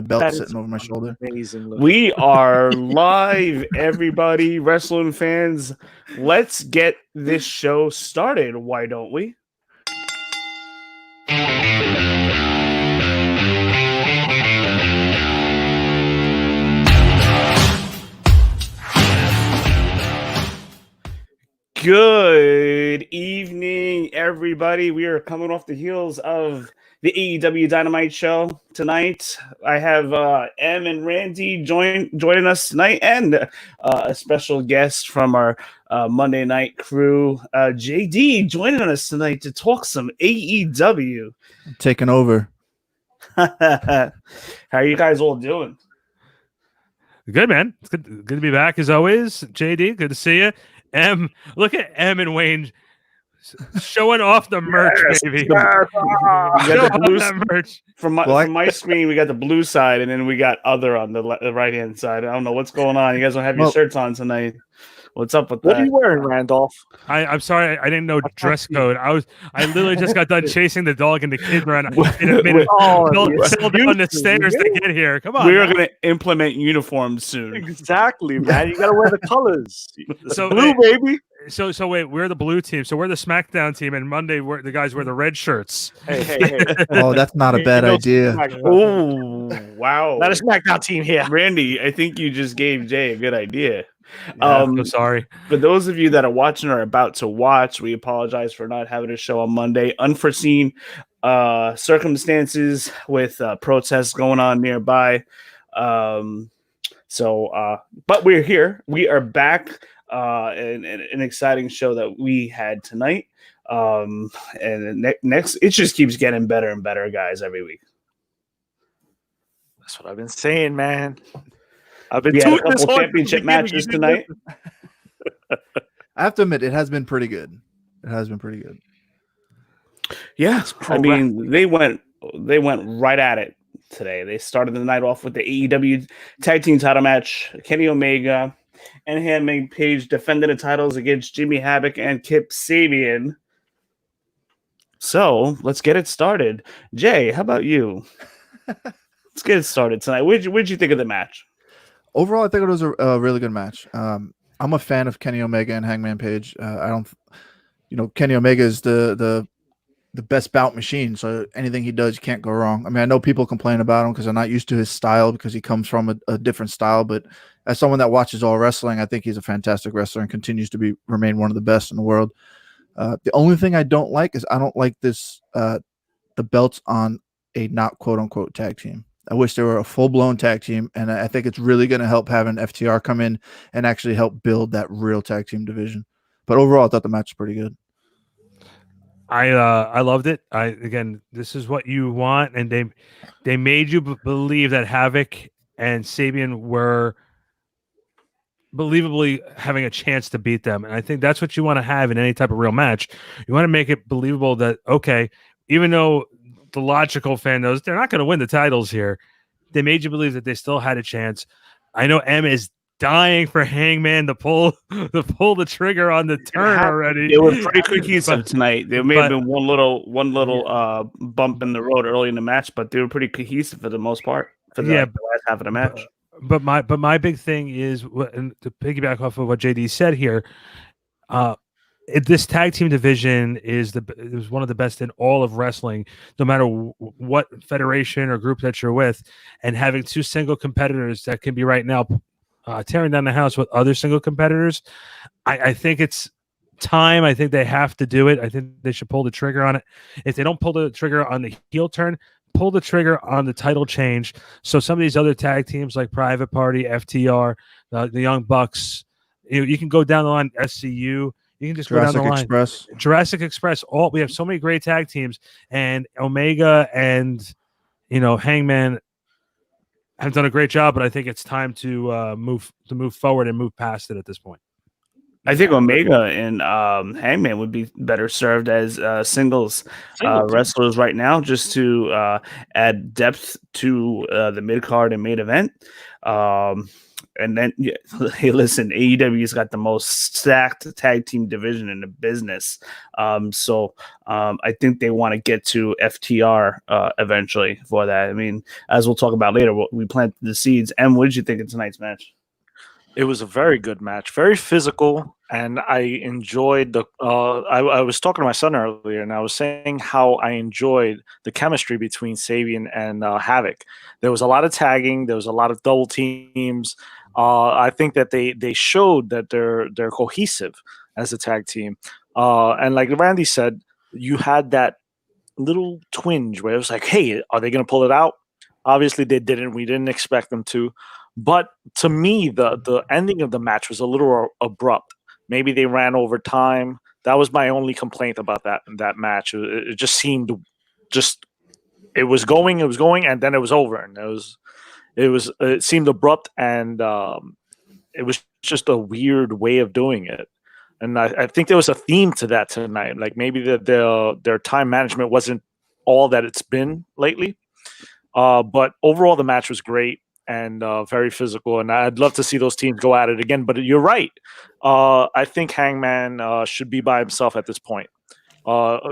my belt sitting over my shoulder. Amazing. We are live, everybody, wrestling fans. Let's get this show started. Why don't we? Good evening, everybody. We are coming off the heels of the AEW Dynamite show tonight. I have Em and Randy joining us tonight, and a special guest from our Monday night crew, JD, joining us tonight to talk some AEW. Taking over. How are you guys all doing? Good, man. It's good to be back as always. JD, good to see you. Look at Em and Wayne showing off the merch, baby. We got the blue merch. From my screen, we got the blue side, and then we got other on the right-hand side. I don't know what's going on. You guys don't have your shirts on tonight. What's up with that? What are you wearing, Randolph? I'm sorry, I didn't know dress code. I literally just got done chasing the dog and the kid around. Settle down the stairs to get here. Come on. We are going to implement uniforms soon. Exactly, man. You got to wear the colors. So blue, baby. So wait, we're the blue team. So we're the SmackDown team, and Monday the guys wear the red shirts. Hey. Oh, that's not a bad idea. Oh, wow. Not a SmackDown team here. Randy, I think you just gave Jay a good idea. Yeah, I'm so sorry. For those of you that are watching or about to watch, we apologize for not having a show on Monday. Unforeseen circumstances with protests going on nearby. But we're here. We are back. An exciting show that we had tonight. And next, it just keeps getting better and better, guys, every week. That's what I've been saying, man. I've been we had a couple championship matches tonight. I have to admit, it has been pretty good. Yeah, I mean, they went right at it today. They started the night off with the AEW Tag Team title match. Kenny Omega and Hangman Page defended the titles against Jimmy Havoc and Kip Sabian. So let's get it started. Jay, how about you? Let's get it started tonight. What'd you think of the match? Overall, I think it was a really good match. I'm a fan of Kenny Omega and Hangman Page. Kenny Omega is the best bout machine. So anything he does, you can't go wrong. I mean, I know people complain about him because they're not used to his style because he comes from a different style. But as someone that watches all wrestling, I think he's a fantastic wrestler and continues to remain one of the best in the world. The only thing I don't like is I don't like this the belts on a not quote unquote tag team. I wish they were a full-blown tag team, and I think it's really going to help having FTR come in and actually help build that real tag team division. But overall, I thought the match was pretty good. I loved it. Again, this is what you want, and they made you believe that Havoc and Sabian were believably having a chance to beat them, and I think that's what you want to have in any type of real match. You want to make it believable that, okay, even though the logical fan knows they're not going to win the titles here, they made you believe that they still had a chance. I know Em is dying for Hangman to pull the trigger on the turn already. They were pretty cohesive tonight. There may have been one little bump in the road early in the match, but they were pretty cohesive for the most part for the last half of the match. But my big thing is, and to piggyback off of what JD said here, this tag team division is one of the best in all of wrestling, no matter what federation or group that you're with, and having two single competitors that can be right now tearing down the house with other single competitors. I think it's time. I think they have to do it. I think they should pull the trigger on it. If they don't pull the trigger on the heel turn, pull the trigger on the title change. So some of these other tag teams like Private Party, FTR, the Young Bucks, you can go down the line, SCU. You can just Jurassic go down the line. Express. Jurassic Express. We have so many great tag teams, and Omega and Hangman have done a great job. But I think it's time to move forward and move past it at this point. I think Omega and Hangman would be better served as singles wrestlers right now, just to add depth to the mid card and main event. And then, hey, listen, AEW's got the most stacked tag team division in the business. So I think they want to get to FTR eventually for that. I mean, as we'll talk about later, we planted the seeds. Em, what did you think of tonight's match? It was a very good match, very physical, and I enjoyed the. I was talking to my son earlier, and I was saying how I enjoyed the chemistry between Sabian and Havoc. There was a lot of tagging, there was a lot of double teams. I think that they showed that they're cohesive as a tag team, and like Randy said, you had that little twinge where it was like, hey, are they going to pull it out? Obviously, they didn't. We didn't expect them to. But to me, the ending of the match was a little abrupt. Maybe they ran over time. That was my only complaint about that match. It just seemed it was going, and then it was over, and it seemed abrupt, and it was just a weird way of doing it. And I think there was a theme to that tonight. Like maybe their time management wasn't all that it's been lately. But overall, the match was great and very physical, and I'd love to see those teams go at it again. But you're right. I think Hangman should be by himself at this point.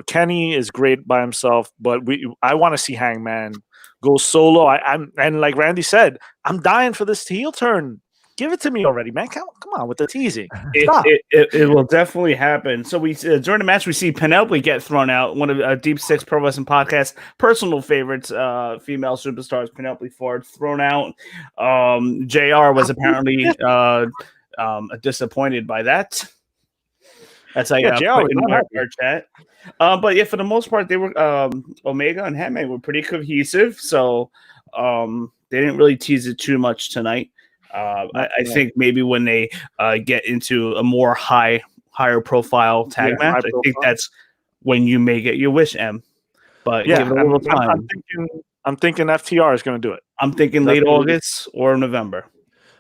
Kenny is great by himself, but I want to see Hangman go solo. And like Randy said, I'm dying for this heel turn. Give it to me already, man. Come on with the teasing. It will definitely happen. So we during the match, we see Penelope get thrown out. One of Deep Six Pro Wrestling Podcast personal favorites, female superstars, Penelope Ford, thrown out. JR was apparently disappointed by that. That's how put in our chat. But yeah, for the most part, they were Omega and Hangman were pretty cohesive. So they didn't really tease it too much tonight. I think maybe when they get into a more higher profile tag match, I think that's when you may get your wish, M. But give it a little time. I'm thinking FTR is going to do it. I'm thinking late August or November.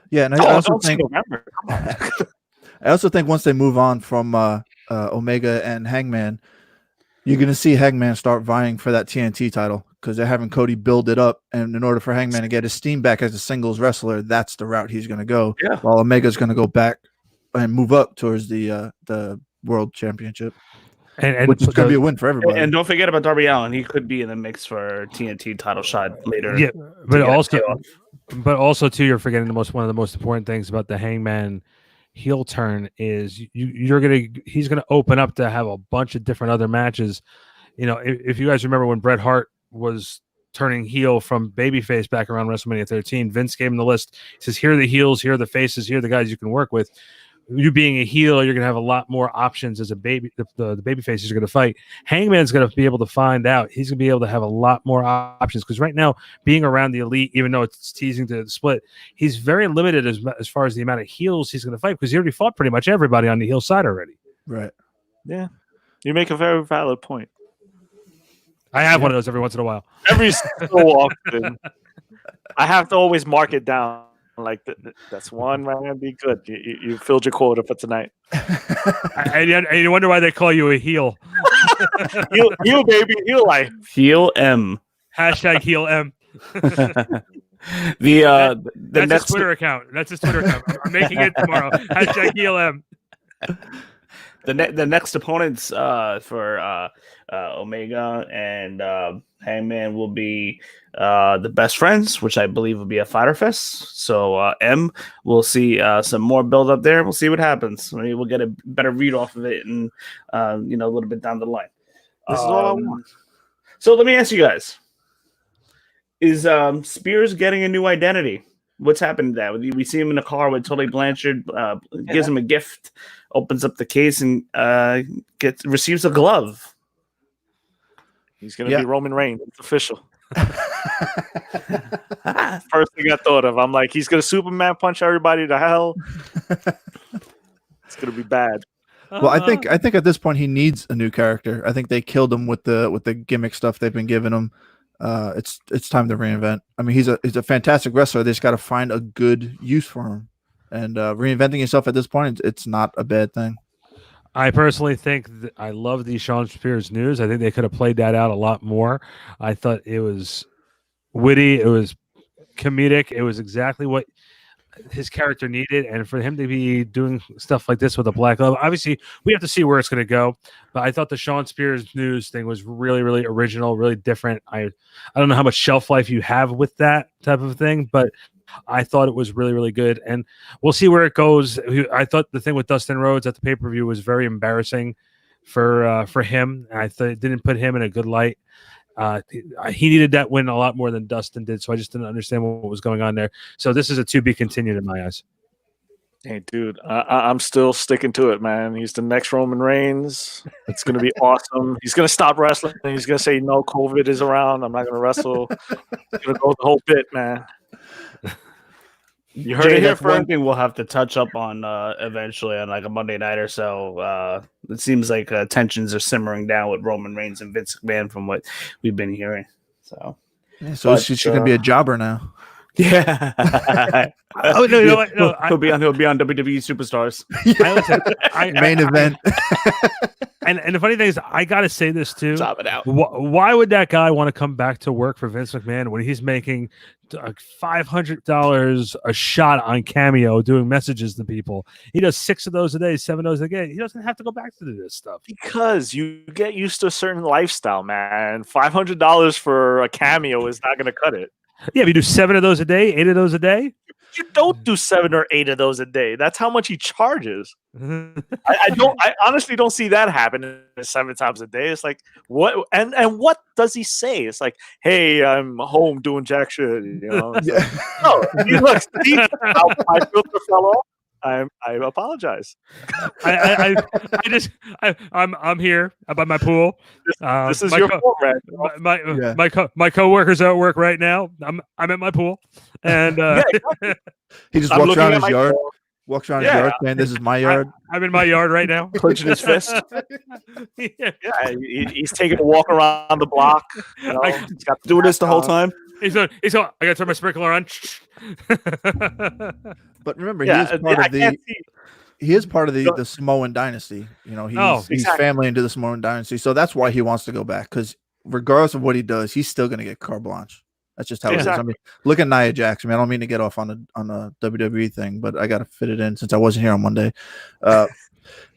Yeah, and I also think November. I also think once they move on from Omega and Hangman, you're going to see Hangman start vying for that TNT title because they're having Cody build it up. And in order for Hangman to get his steam back as a singles wrestler, that's the route he's going to go. Yeah. While Omega's going to go back and move up towards the World Championship, which is going to be a win for everybody. And don't forget about Darby Allin. He could be in the mix for TNT title shot later. Yeah, but also too, you're forgetting one of the most important things about the Hangman heel turn is he's gonna open up to have a bunch of different other matches. You know, if you guys remember when Bret Hart was turning heel from babyface back around WrestleMania 13, Vince gave him the list. He says, here are the heels, here are the faces, here are the guys you can work with. You being a heel, you're gonna have a lot more options as a baby. The baby faces are gonna fight. Hangman's gonna be able to find out. He's gonna be able to have a lot more options because right now, being around the Elite, even though it's teasing to the split, he's very limited as far as the amount of heels he's gonna fight because he already fought pretty much everybody on the heel side already. Right. Yeah, you make a very valid point. I have one of those every once in a while. Every so often, I have to always mark it down. Like that's one, Randy. Good. You filled your quota for tonight. and you wonder why they call you a heel. heel baby, heel life. Heel M. Hashtag heel M. That's his Twitter account. That's his Twitter account. I'm making it tomorrow. Hashtag heel M. The next opponents for Omega and Hangman will be the Best Friends, which I believe will be a Fighter Fest. So M, we'll see some more build up there. We'll see what happens. Maybe we'll get a better read off of it, and a little bit down the line. This is all I want. So let me ask you guys: is Spears getting a new identity? What's happened to that? We see him in the car with Tully Blanchard, gives him a gift, opens up the case, and receives a glove. He's going to be Roman Reigns. It's official. First thing I thought of. I'm like, he's going to Superman punch everybody to hell. It's going to be bad. Well, I think at this point he needs a new character. I think they killed him with the gimmick stuff they've been giving him. It's time to reinvent. I mean, he's a fantastic wrestler. They just got to find a good use for him. And reinventing yourself at this point, it's not a bad thing. I personally think I love the Sean Spears news. I think they could have played that out a lot more. I thought it was witty. It was comedic. It was exactly what his character needed, and for him to be doing stuff like this with a black glove. Obviously, we have to see where it's going to go. But I thought the Sean Spears news thing was really, really original, really different. I don't know how much shelf life you have with that type of thing, but I thought it was really, really good, and we'll see where it goes. I thought the thing with Dustin Rhodes at the pay-per-view was very embarrassing for him. I thought it didn't put him in a good light. He needed that win a lot more than Dustin did, so I just didn't understand what was going on there. So this is a to be continued in my eyes. Hey, dude, I'm still sticking to it, man. He's the next Roman Reigns. It's going to be awesome. He's going to stop wrestling. He's going to say, no, COVID is around. I'm not going to wrestle. He's going to go the whole bit, man. You heard Jay, it here that's one first. thing we'll have to touch up on eventually on like a Monday night or so. It seems like tensions are simmering down with Roman Reigns and Vince McMahon from what we've been hearing. So, She's going to be a jobber now. yeah. Oh no, you know what? No, he'll be on WWE Superstars. Main event. And the funny thing is, I got to say this too. Chop it out. Why would that guy want to come back to work for Vince McMahon when he's making $500 a shot on Cameo doing messages to people? He does 6 of those a day, 7 of those a day. He doesn't have to go back to do this stuff. Because you get used to a certain lifestyle, man. $500 for a cameo is not going to cut it. Yeah, if you do 7 of those a day, 8 of those a day. You don't do 7 or 8 of those a day. That's how much he charges. I honestly don't see that happening 7 times a day. It's like, what? And what does he say? It's like, hey, I'm home doing jack shit. You know? Yeah. No, he looks. My filter fell off. I apologize. I'm here by my pool. This is your fault, man. My coworkers are at work right now. I'm at my pool, and he just walks around his yard. Walks around his yard, saying, "This is my yard." I'm in my yard right now, clenching his fist. He's taking a walk around the block. You know, he's got doing this the whole time. He's going. I got to turn my sprinkler on. But remember, he is part of the Samoan dynasty. You know, he's family into the Samoan dynasty, so that's why he wants to go back. Because regardless of what he does, he's still going to get carte blanche. That's just how it is. I mean, look at Nia Jax. I mean, I don't mean to get off on the WWE thing, but I got to fit it in since I wasn't here on Monday.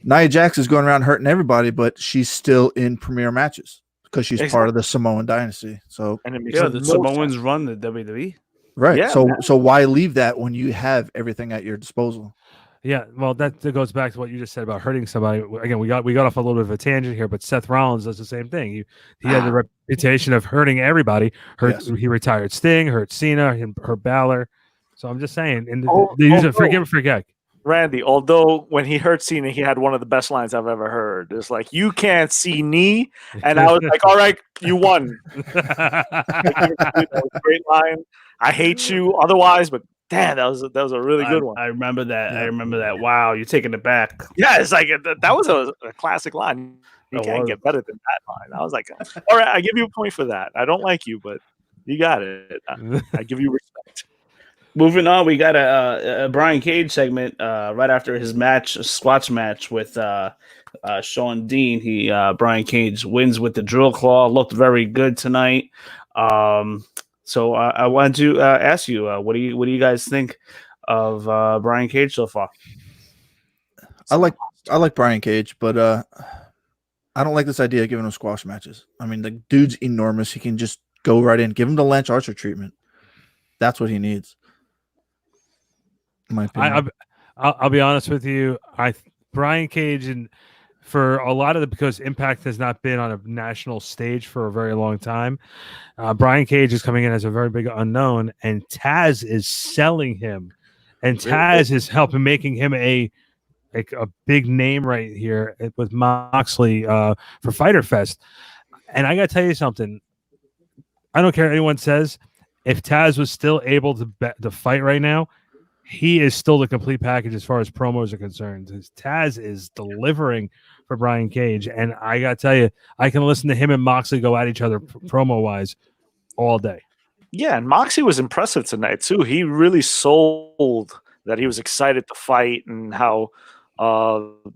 Nia Jax is going around hurting everybody, but she's still in premier matches because she's part of the Samoan dynasty. So, the Samoans run the WWE. Right. Yeah, so why leave that when you have everything at your disposal? Yeah, well, that goes back to what you just said about hurting somebody. Again, we got off a little bit of a tangent here, but Seth Rollins does the same thing. He had the reputation of hurting everybody. He retired Sting, hurt Cena, hurt Balor. So I'm just saying, and they use it forgive and forget. Randy, although when he hurt Cena, he had one of the best lines I've ever heard. It's like, you can't see me. And I was like, all right, you won. That was a great line. I hate you otherwise, but damn, that was a really good one. I remember that. Yeah. I remember that. Wow, you're taking it back. Yeah, it's like that was a classic line. You can't get better than that line. I was like, all right, I give you a point for that. I don't like you, but you got it. I give you respect. Moving on, we got a Brian Cage segment right after his squash match with Sean Dean. Brian Cage wins with the drill claw. Looked very good tonight. So I wanted to ask you, what do you guys think of Brian Cage so far? I like Brian Cage, but I don't like this idea of giving him squash matches. I mean, the dude's enormous. He can just go right in. Give him the Lance Archer treatment. That's what he needs. In my opinion. I'll be honest with you. Brian Cage, and for a lot of because Impact has not been on a national stage for a very long time, Brian Cage is coming in as a very big unknown, and Taz is selling him, and Taz is helping making him a big name right here with Moxley for Fyter Fest. And I got to tell you something. I don't care what anyone says. If Taz was still able to fight right now, he is still the complete package as far as promos are concerned. Taz is delivering for Brian Cage. And I got to tell you, I can listen to him and Moxley go at each other promo-wise all day. Yeah, and Moxley was impressive tonight, too. He really sold that he was excited to fight and how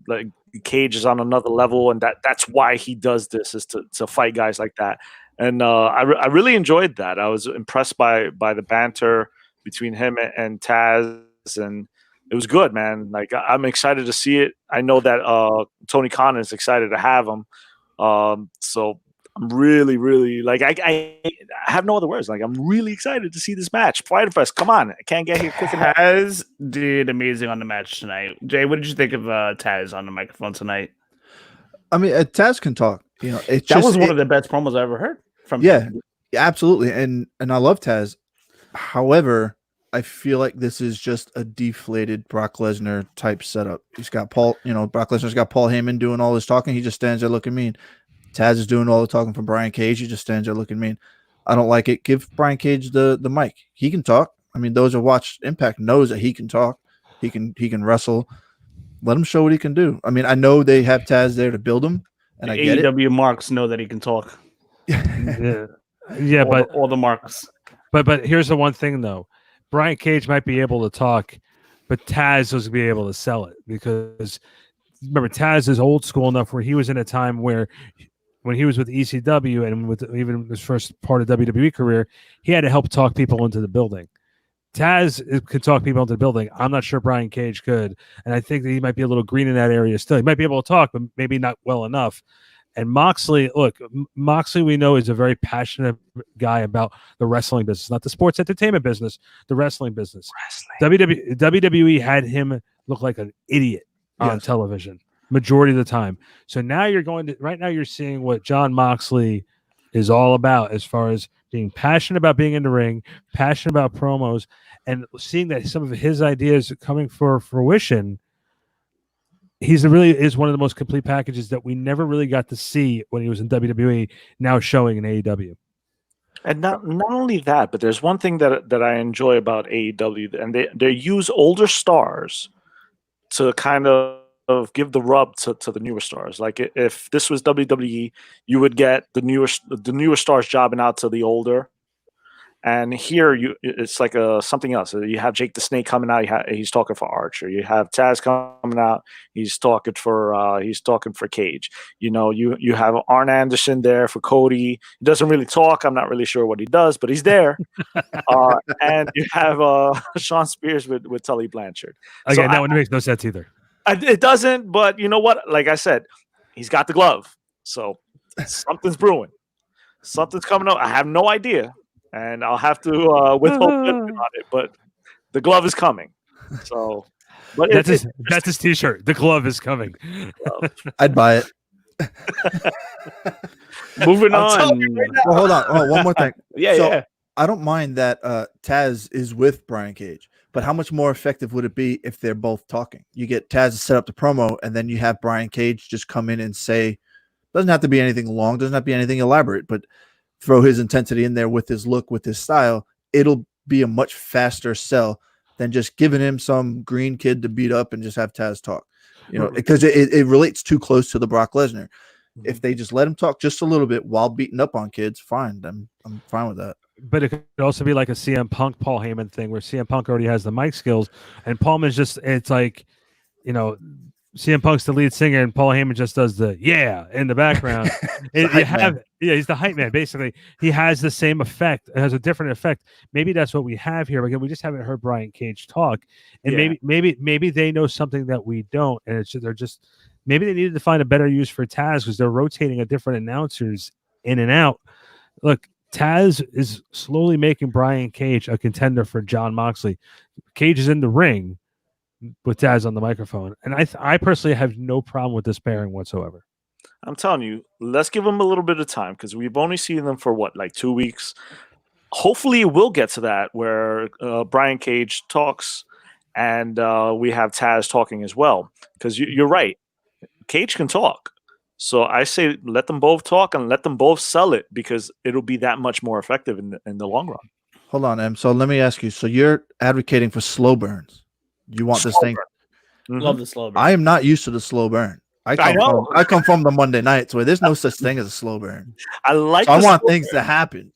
like Cage is on another level, and that's why he does this, is to fight guys like that. And I really enjoyed that. I was impressed by the banter between him and Taz, and it was good, man. Like I'm excited to see it. I know that Tony Khan is excited to have him. So I'm really, really like I have no other words. Like I'm really excited to see this match. Fighter Fest, come on! I can't get here quick enough. Taz did amazing on the match tonight. Jay, what did you think of Taz on the microphone tonight? I mean, Taz can talk. You know, That was one of the best promos I ever heard from him. Absolutely, and I love Taz. However, I feel like this is just a deflated Brock Lesnar type setup. He's got Brock Lesnar's got Paul Heyman doing all this talking. He just stands there looking mean. Taz is doing all the talking from Brian Cage. He just stands there looking mean. I don't like it. Give Brian Cage the mic. He can talk. I mean, those who watch Impact knows that he can talk. He can wrestle. Let him show what he can do. I mean, I know they have Taz there to build him, and I get it. AEW marks know that he can talk. Yeah, but all the marks. But here's the one thing though. Brian Cage might be able to talk, but Taz was be able to sell it because remember Taz is old school enough where he was in a time where when he was with ECW and with even his first part of WWE career, he had to help talk people into the building. Taz could talk people into the building. I'm not sure Brian Cage could, and I think that he might be a little green in that area still. He might be able to talk, but maybe not well enough. And Moxley, we know is a very passionate guy about the wrestling business, not the sports entertainment business, the wrestling business. WWE had him look like an idiot on television majority of the time. So now you're seeing what John Moxley is all about as far as being passionate about being in the ring, passionate about promos, and seeing that some of his ideas are coming for fruition. Really is one of the most complete packages that we never really got to see when he was in WWE, now showing in AEW. And not only that, but there's one thing that I enjoy about AEW, and they use older stars to kind of give the rub to the newer stars. Like if this was WWE, you would get the newer stars jobbing out to the older. And here it's like something else. You have Jake the Snake coming out. He's talking for Archer. You have Taz coming out. He's talking for Cage. You know, you have Arn Anderson there for Cody. He doesn't really talk. I'm not really sure what he does, but he's there. And you have Sean Spears with Tully Blanchard. Again, that one makes no sense either. It doesn't. But you know what? Like I said, he's got the glove, so something's brewing. Something's coming up. I have no idea. And I'll have to withhold judgment on it, but the glove is coming. So, but that's his T-shirt. The glove is coming. I'd buy it. Moving on. Well, hold on. Oh, one more thing. Yeah. I don't mind that Taz is with Brian Cage, but how much more effective would it be if they're both talking? You get Taz to set up the promo, and then you have Brian Cage just come in and say, doesn't have to be anything long, doesn't have to be anything elaborate, but throw his intensity in there with his look, with his style. It'll be a much faster sell than just giving him some green kid to beat up and just have Taz talk, you know, because it relates too close to the Brock Lesnar. If they just let him talk just a little bit while beating up on kids, fine. I'm fine with that. But it could also be like a CM Punk Paul Heyman thing where CM Punk already has the mic skills and Paulman's it's like, you know, CM Punk's the lead singer and Paul Heyman just does the in the background. He's the hype man. Basically, he has the same effect. It has a different effect. Maybe that's what we have here. Again, we just haven't heard Brian Cage talk, and maybe they know something that we don't, and maybe they needed to find a better use for Taz because they're rotating a different announcers in and out. Look, Taz is slowly making Brian Cage a contender for John Moxley. Cage is in the ring with Taz on the microphone, and I personally have no problem with this pairing whatsoever. I'm telling you, let's give them a little bit of time because we've only seen them for 2 weeks. Hopefully, we'll get to that where Brian Cage talks and we have Taz talking as well. Because you're right, Cage can talk. So I say let them both talk and let them both sell it because it'll be that much more effective in the long run. Hold on, Em. So let me ask you. So you're advocating for slow burns. You want this thing? Mm-hmm. Love the slow burn. I am not used to the slow burn. I come from the Monday nights where there's no such thing as a slow burn. I want things to happen.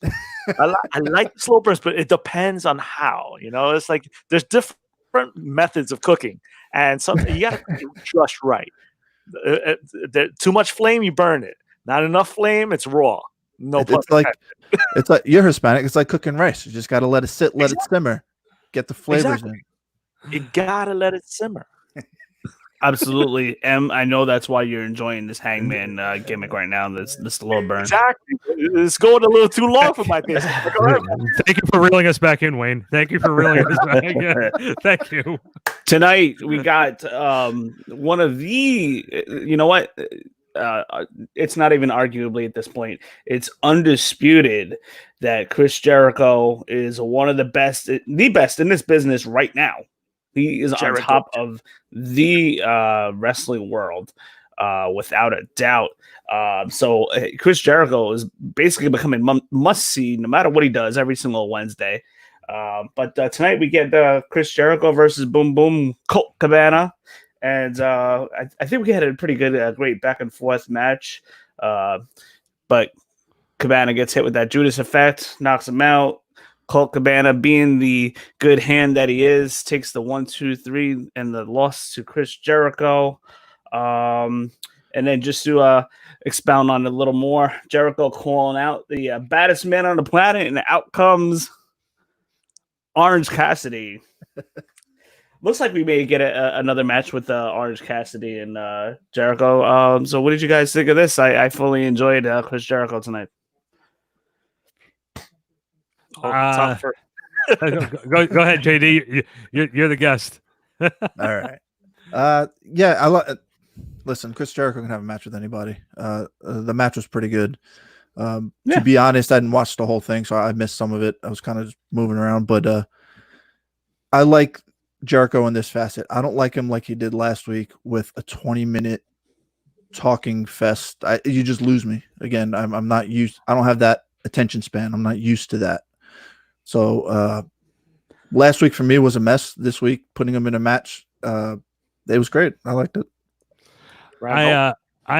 I like the slow burns, but it depends on how. You know, it's like there's different methods of cooking, and something you got to just right. Too much flame, you burn it. Not enough flame, it's raw. No, it's like you're Hispanic. It's like cooking rice. You just got to let it sit, let it simmer, get the flavors in. You gotta let it simmer. Absolutely. I know that's why you're enjoying this Hangman gimmick right now. This little burn. Exactly. It's going a little too long for my taste. Like, all right, Thank you for reeling us back in, Wayne. Thank you for reeling us back in. Thank you. Tonight we got one of the. You know what? It's not even arguably at this point. It's undisputed that Chris Jericho is one of the best in this business right now. He is on top of the wrestling world, without a doubt. So Chris Jericho is basically becoming must see no matter what he does every single Wednesday. But tonight we get Chris Jericho versus Boom Boom Colt Cabana. And I think we had a pretty good, great back and forth match. But Cabana gets hit with that Judas effect, knocks him out. Colt Cabana, being the good hand that he is, takes the 1, 2, 3 and the loss to Chris Jericho. And then just to expound on it a little more, Jericho calling out the baddest man on the planet, and out comes Orange Cassidy. Looks like we may get another match with Orange Cassidy and Jericho. So what did you guys think of this? I fully enjoyed Chris Jericho tonight. Go ahead, JD. You're the guest. All right. Listen, Chris Jericho can have a match with anybody. The match was pretty good. To be honest, I didn't watch the whole thing, so I missed some of it. I was kind of just moving around, but I like Jericho in this facet. I don't like him like he did last week with a 20-minute talking fest. You just lose me. Again, I'm not used. I don't have that attention span. I'm not used to that. So last week for me was a mess. This week, putting him in a match, it was great. I liked it. I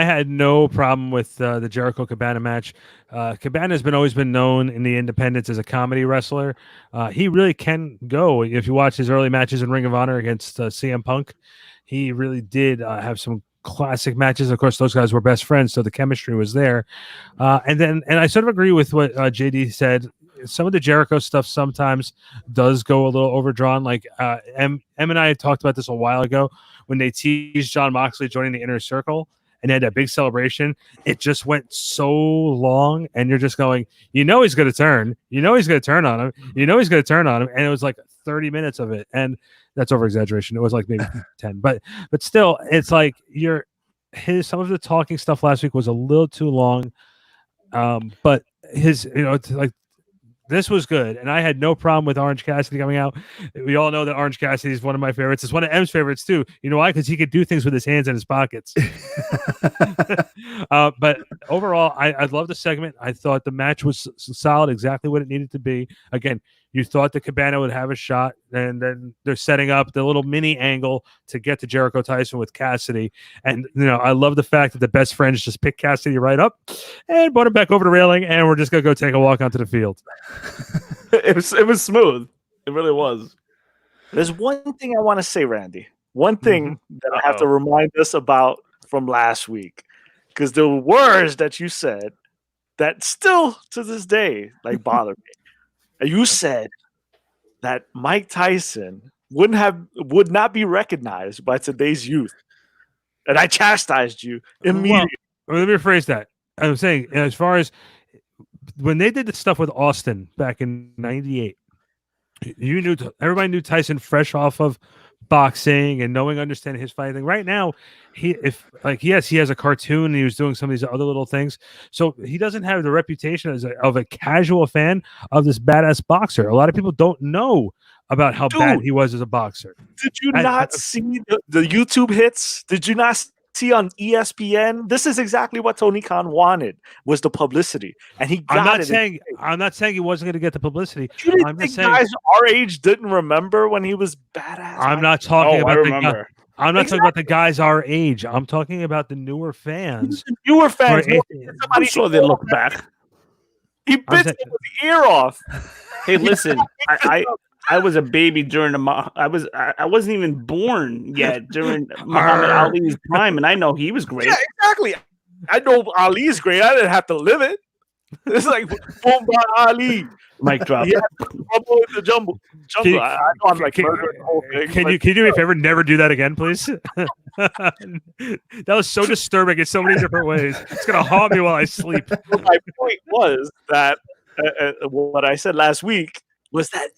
had no problem with the Jericho Cabana match. Cabana has always been known in the independents as a comedy wrestler. He really can go. If you watch his early matches in Ring of Honor against CM Punk, he really did have some classic matches. Of course, those guys were best friends, so the chemistry was there. And I sort of agree with what JD said. Some of the Jericho stuff sometimes does go a little overdrawn. Like M and I talked about this a while ago when they teased Jon Moxley joining the Inner Circle and they had that big celebration. It just went so long, and you're just going, he's going to turn. He's going to turn on him. He's going to turn on him. And it was like 30 minutes of it. And that's over exaggeration. It was like maybe 10. But still, it's like some of the talking stuff last week was a little too long. But it's like, this was good, and I had no problem with Orange Cassidy coming out. We all know that Orange Cassidy is one of my favorites. It's one of M's favorites, too. You know why? Because he could do things with his hands in his pockets. But overall, I love the segment. I thought the match was solid, exactly what it needed to be. Again, you thought the Cabana would have a shot, and then they're setting up the little mini angle to get to Jericho Tyson with Cassidy. And, I love the fact that the best friends just picked Cassidy right up and brought him back over the railing, and we're just going to go take a walk onto the field. It was smooth. It really was. There's one thing I want to say, Randy. One thing that I have to remind us about from last week. Because the words that you said that still to this day bother me. You said that Mike Tyson would not be recognized by today's youth. And I chastised you immediately. Well, let me rephrase that. I'm saying, as far as when they did the stuff with Austin back in '98, everybody knew Tyson fresh off of boxing and understanding his fighting. Right now, he has a cartoon and he was doing some of these other little things, so he doesn't have the reputation of a casual fan of this badass boxer. A lot of people don't know about how bad he was as a boxer. Did you not see the YouTube hits? Did you not see on ESPN? This is exactly what Tony Khan wanted, was the publicity, and he got it. I'm not saying he wasn't going to get the publicity. You didn't think guys our age didn't remember when he was badass? I'm not talking about I'm not talking about the guys our age. I'm talking about the newer fans. Newer fans. I'm sure they look back. He bit his ear off. Hey, listen, I was a baby during I wasn't even born yet during Muhammad Ali's prime, and I know he was great. Yeah, exactly. I know Ali's great. I didn't have to live it. It's like Muhammad Ali. Mic drop. Yeah, Rumble in the jungle. Can- I know I'm like murdering the whole thing. Can you do me a favor? Never do that again, please. That was so disturbing in so many different ways. It's gonna haunt me while I sleep. But my point was that what I said last week was that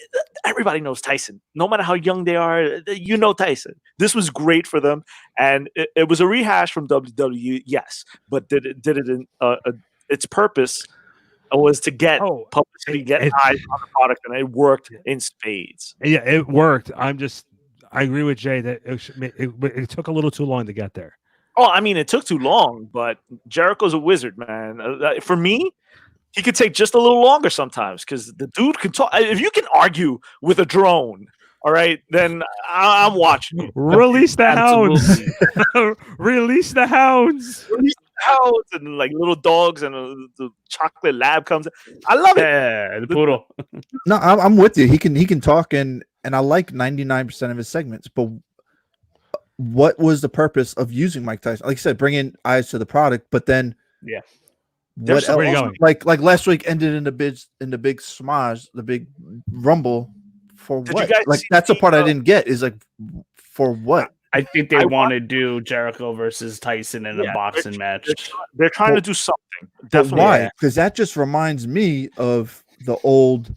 everybody knows Tyson. No matter how young they are, you know Tyson. This was great for them, and it was a rehash from WWE, yes, but did it in its purpose was to get publicity, get eyes on the product, and it worked in spades. Yeah, it worked. I agree with Jay that it took a little too long to get there. Oh, I mean, it took too long, but Jericho's a wizard, man. For me, he could take just a little longer sometimes because the dude can talk. If you can argue with a drone, all right, then I'm watching you. Release the hounds. Release the hounds. Release the hounds and like little dogs and the chocolate lab comes. I love it. Yeah, the poodle. No, I'm with you. He can talk and I like 99% of his segments, but what was the purpose of using Mike Tyson? Like I said, bringing eyes to the product, but then Yeah. what else? Like last week ended in the big smosh, the big rumble for Did what? you guys Like see that's the part I didn't get is like for what? I think they want to do Jericho versus Tyson in a boxing match. They're trying to do something. But Definitely. why? Because that just reminds me of the old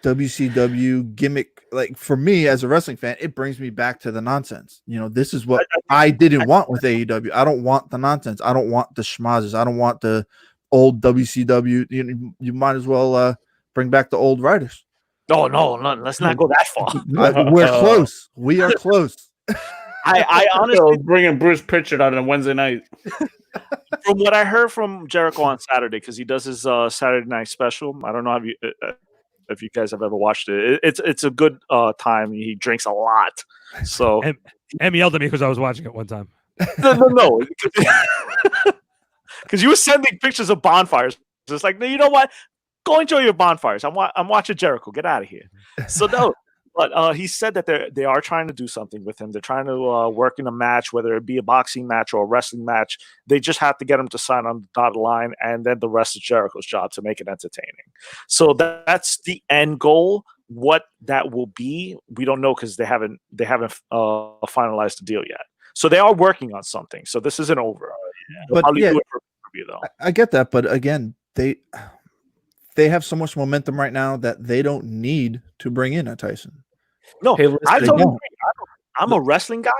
WCW gimmick. Like for me as a wrestling fan, it brings me back to the nonsense. You know, this is what I didn't want with AEW. I don't want the nonsense. I don't want the schmazes. I don't want the old WCW. You might as well bring back the old writers. No, let's not go that far. We're close. We are close. I honestly bringing Bruce Pritchard on a Wednesday night. From what I heard from Jericho on Saturday, because he does his Saturday night special. I don't know if you guys have ever watched it. It's a good time. He drinks a lot. So Em yelled at me because I was watching it one time. No, because you were sending pictures of bonfires. So it's like, no, you know what? Go enjoy your bonfires. I'm watching Jericho. Get out of here. So no. But he said that they are trying to do something with him. They're trying to work in a match, whether it be a boxing match or a wrestling match. They just have to get him to sign on the dotted line, and then the rest is Jericho's job to make it entertaining. So that's the end goal. What that will be, we don't know because they haven't finalized the deal yet. So they are working on something. So this isn't over. But yeah, do it for review, though. I get that, but again, they have so much momentum right now that they don't need to bring in a Tyson. No, Hey, listen, I totally agree. I'm a wrestling guy.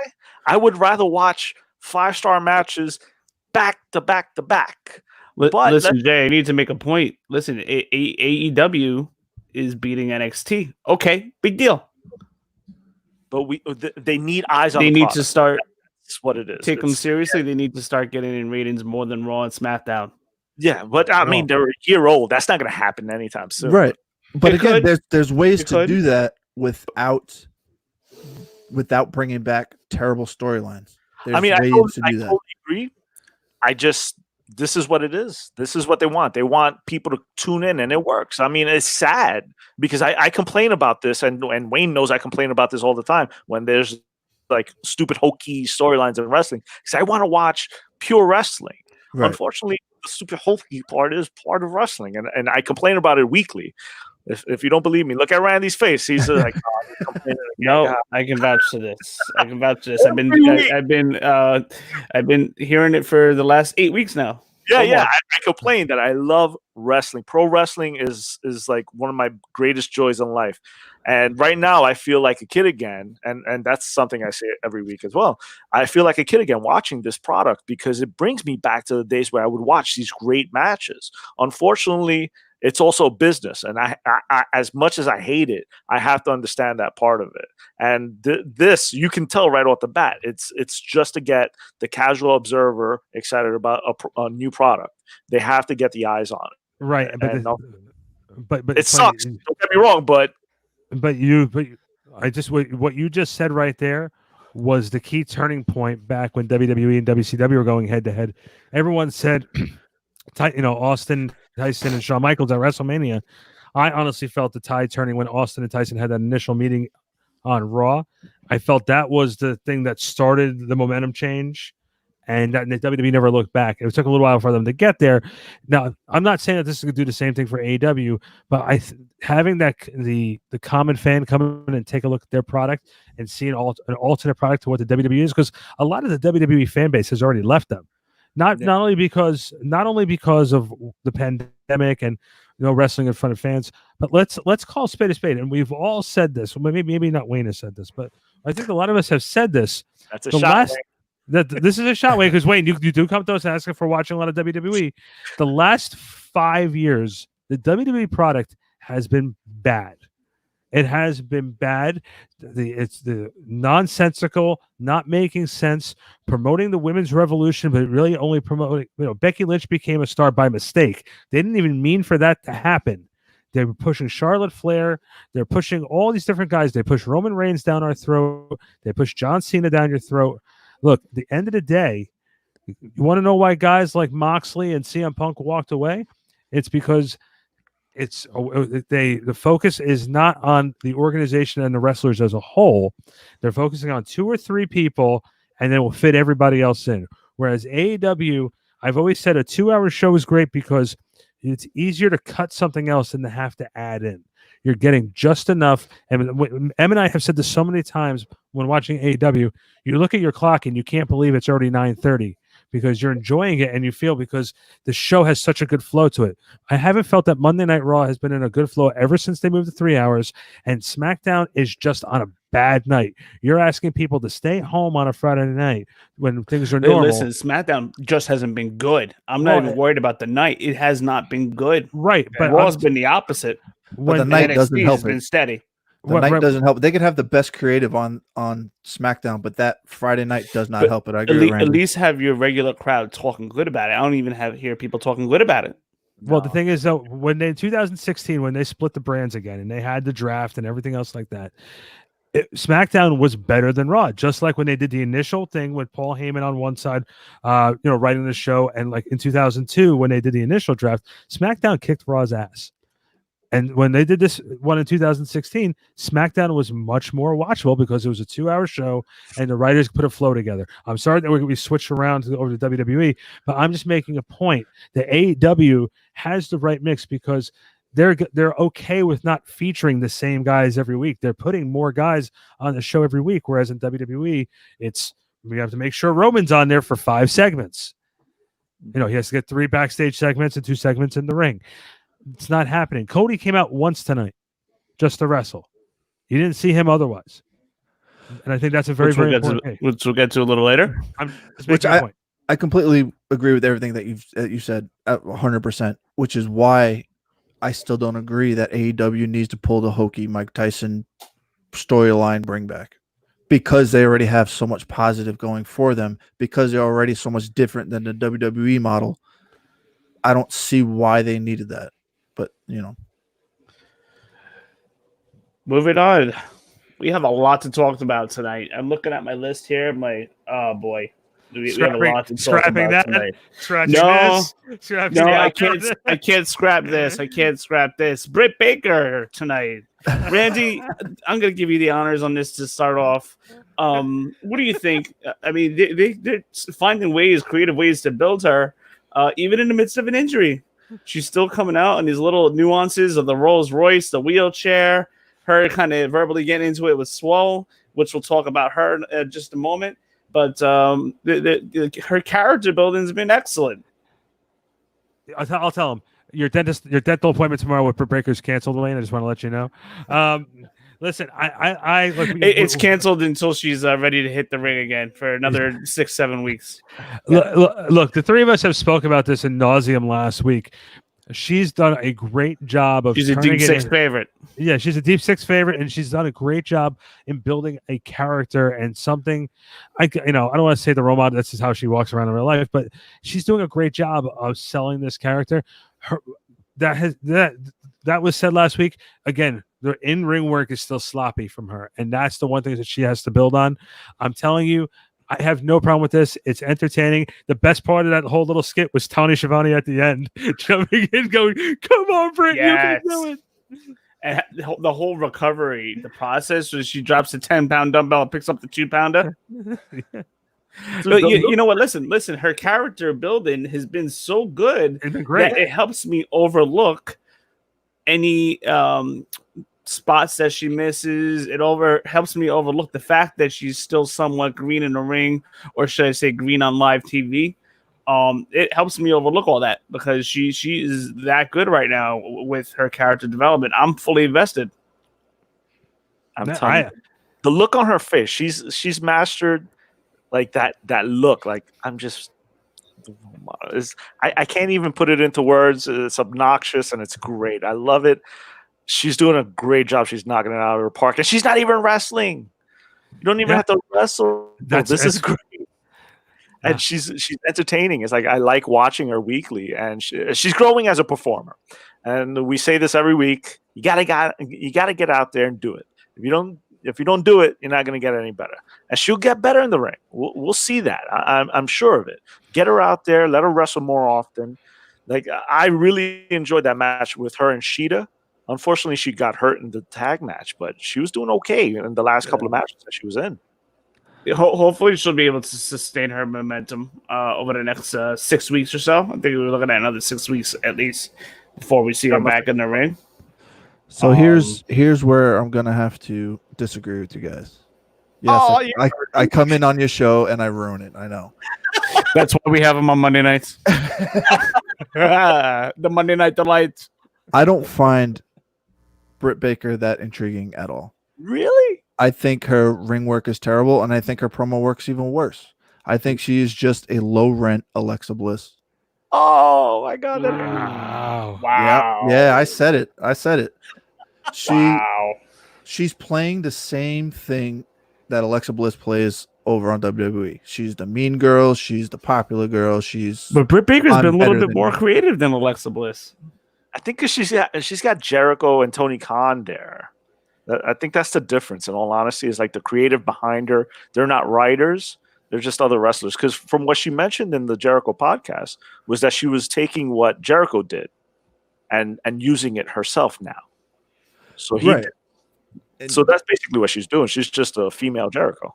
I would rather watch 5-star matches back to back to back. But listen, Jay, I need to make a point. Listen, AEW is beating NXT. Okay, big deal. But they need eyes on. They the need product. to start. That's what it is. Take them seriously. They need to start getting in ratings more than Raw and SmackDown. Yeah, but I mean, they're a year old. That's not going to happen anytime soon. Right. But again, there's ways to could. do that without bringing back terrible storylines. I mean, I totally agree. This is what it is. This is what they want. They want people to tune in, and it works. I mean, it's sad because I complain about this, and Wayne knows I complain about this all the time when there's like stupid hokey storylines in wrestling because I want to watch pure wrestling. Right. Unfortunately, the stupid hokey part is part of wrestling, and I complain about it weekly. If you don't believe me, look at Randy's face. He's like, no, I can vouch to this. I've been hearing it for the last 8 weeks now. Yeah. I complain that I love wrestling. Pro wrestling is like one of my greatest joys in life. And right now I feel like a kid again. And that's something I say every week as well. I feel like a kid again watching this product because it brings me back to the days where I would watch these great matches. Unfortunately, it's also business, and I as much as I hate it, I have to understand that part of it. And this, you can tell right off the bat, it's just to get the casual observer excited about a new product. They have to get the eyes on it, right? But it sucks. Don't get me wrong, but what you just said right there was the key turning point back when WWE and WCW were going head to head. Everyone said, Austin, Tyson, and Shawn Michaels at WrestleMania. I honestly felt the tide turning when Austin and Tyson had that initial meeting on Raw. I felt that was the thing that started the momentum change And the WWE never looked back. It took a little while for them to get there. Now, I'm not saying that this is going to do the same thing for AEW, but having that the common fan come in and take a look at their product and see an alternate product to what the WWE is, because a lot of the WWE fan base has already left them. Not only because of the pandemic and wrestling in front of fans, but let's call spade a spade. And we've all said this. Well, maybe not Wayne has said this, but I think a lot of us have said this. That's a shot. This is a shot, Wayne, because Wayne, you do come to us asking for watching a lot of WWE. The last 5 years, the WWE product has been bad. It has been bad. It's the nonsensical, not making sense, promoting the women's revolution, but really only promoting. Becky Lynch became a star by mistake. They didn't even mean for that to happen. They were pushing Charlotte Flair. They're pushing all these different guys. They push Roman Reigns down our throat. They push John Cena down your throat. Look, at the end of the day, you want to know why guys like Moxley and CM Punk walked away? It's because the focus is not on the organization and the wrestlers as a whole. They're focusing on 2 or 3 people, and then we'll fit everybody else in. Whereas AEW, I've always said a 2-hour show is great because it's easier to cut something else than to have to add in. You're getting just enough. And Em and I have said this so many times when watching AEW, you look at your clock and you can't believe it's already 9:30 because you're enjoying it and you feel because the show has such a good flow to it. I haven't felt that Monday Night Raw has been in a good flow ever since they moved to 3 hours, and SmackDown is just on a bad night. You're asking people to stay home on a Friday night when things are normal. Listen, SmackDown just hasn't been good. I'm not even worried about the night. It has not been good. Right. But Raw's been the opposite. But the night doesn't help. It's been steady. The night doesn't help. They could have the best creative on SmackDown, but that Friday night does not help it. I agree. At least have your regular crowd talking good about it. I don't even hear people talking good about it. Well, the thing is, though, when in 2016, when they split the brands again and they had the draft and everything else like that, SmackDown was better than Raw. Just like when they did the initial thing with Paul Heyman on one side, writing the show, and like in 2002 when they did the initial draft, SmackDown kicked Raw's ass. And when they did this one in 2016, SmackDown was much more watchable because it was a 2-hour show and the writers put a flow together. I'm sorry that we switched around over to WWE, but I'm just making a point that AEW has the right mix because they're okay with not featuring the same guys every week. They're putting more guys on the show every week, whereas in WWE, we have to make sure Roman's on there for 5 segments. He has to get 3 backstage segments and 2 segments in the ring. It's not happening. Cody came out once tonight just to wrestle. You didn't see him otherwise. And I think that's a very important thing. Which we'll get to a little later. I completely agree with everything that you said 100%, which is why I still don't agree that AEW needs to pull the hokey Mike Tyson storyline bring back, because they already have so much positive going for them, because they're already so much different than the WWE model. I don't see why they needed that. But, moving on. We have a lot to talk about tonight. I'm looking at my list here. Oh boy. We have a lot to talk about tonight. I can't scrap this. I can't scrap this. Britt Baker tonight. Randy, I'm going to give you the honors on this to start off. What do you think? I mean, they're finding creative ways to build her, even in the midst of an injury. She's still coming out on these little nuances of the Rolls Royce, the wheelchair, her kind of verbally getting into it with Swole, which we'll talk about her in just a moment. But her character building has been excellent. I'll tell him your dental appointment tomorrow with Britt Baker's canceled, Wayne. I just want to let you know. Listen, it's canceled until she's ready to hit the ring again for another 6-7 weeks. Look, the three of us have spoke about this in nauseum last week. She's done a great job of. She's a deep 6 favorite. Yeah, she's a deep 6 favorite, and she's done a great job in building a character and something. I don't want to say the role model. That's just how she walks around in real life, but she's doing a great job of selling this character. That was said last week. Again, the in-ring work is still sloppy from her, and that's the one thing that she has to build on. I'm telling you, I have no problem with this. It's entertaining. The best part of that whole little skit was Tony Schiavone at the end jumping in, going, "Come on, Britt, yes. You can do it." And the whole recovery, the process, when she drops the 10-pound dumbbell and picks up the 2-pounder. Yeah. But you know what? Listen. Her character building has been so good It's been great. that it helps me overlook any spots that she misses. It helps me overlook the fact that she's still somewhat green in the ring, or should I say green on live TV. It helps me overlook all that because she is that good right now with her character development. I'm fully invested. I'm telling you, the look on her face, she's mastered like that look. Like I can't even put it into words. It's obnoxious and it's great. I love it. She's doing a great job. She's knocking it out of her park, and she's not even wrestling. You don't even have to wrestle. This is great. And she's entertaining. It's like I like watching her weekly, and she's growing as a performer. And we say this every week. You gotta get out there and do it. If you don't do it, you're not gonna get any better. And she'll get better in the ring. We'll see that. I'm sure of it. Get her out there. Let her wrestle more often. Like I really enjoyed that match with her and Sheeta. Unfortunately, she got hurt in the tag match, but she was doing okay in the last couple of matches that she was in. Hopefully, she'll be able to sustain her momentum over the next 6 weeks or so. I think we're looking at another 6 weeks at least before we see her back in the ring. So here's where I'm gonna have to disagree with you guys. Yes, I come in on your show and I ruin it. I know. That's why we have them on Monday nights. The Monday Night Delight. I don't find Britt Baker that intriguing at all. Really? I think her ring work is terrible, and I think her promo work's even worse. I think she is just a low-rent Alexa Bliss. Oh, my God. Wow. Yeah, I said it. She's playing the same thing that Alexa Bliss plays over on WWE. She's the mean girl. She's the popular girl. But Britt Baker's been a little bit more creative than Alexa Bliss. I think because she's got Jericho and Tony Khan there. I think that's the difference, in all honesty, is like the creative behind her. They're not writers. They're just other wrestlers. Because from what she mentioned in the Jericho podcast was that she was taking what Jericho did and using it herself now. So so that's basically what she's doing. She's just a female Jericho.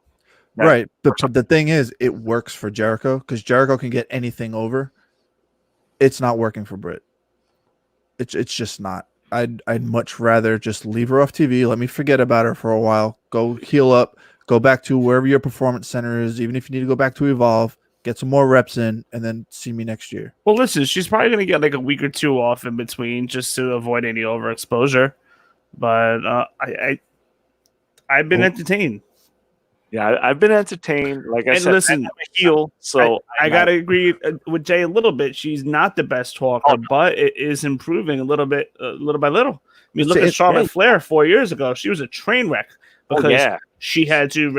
Right. The thing is, it works for Jericho because Jericho can get anything over. It's not working for Britt. It's just not. I'd much rather just leave her off TV. Let me forget about her for a while. Go heal up. Go back to wherever your performance center is. Even if you need to go back to Evolve, get some more reps in, and then see me next year. Well, listen, she's probably going to get like a week or two off in between just to avoid any overexposure. But I've been entertained. Yeah, I've been entertained. Like I said, listen, I'm a heel, so I gotta agree with Jay a little bit. She's not the best talker, but it is improving little by little. I mean, look at Charlotte Flair 4 years ago. She was a train wreck because she had to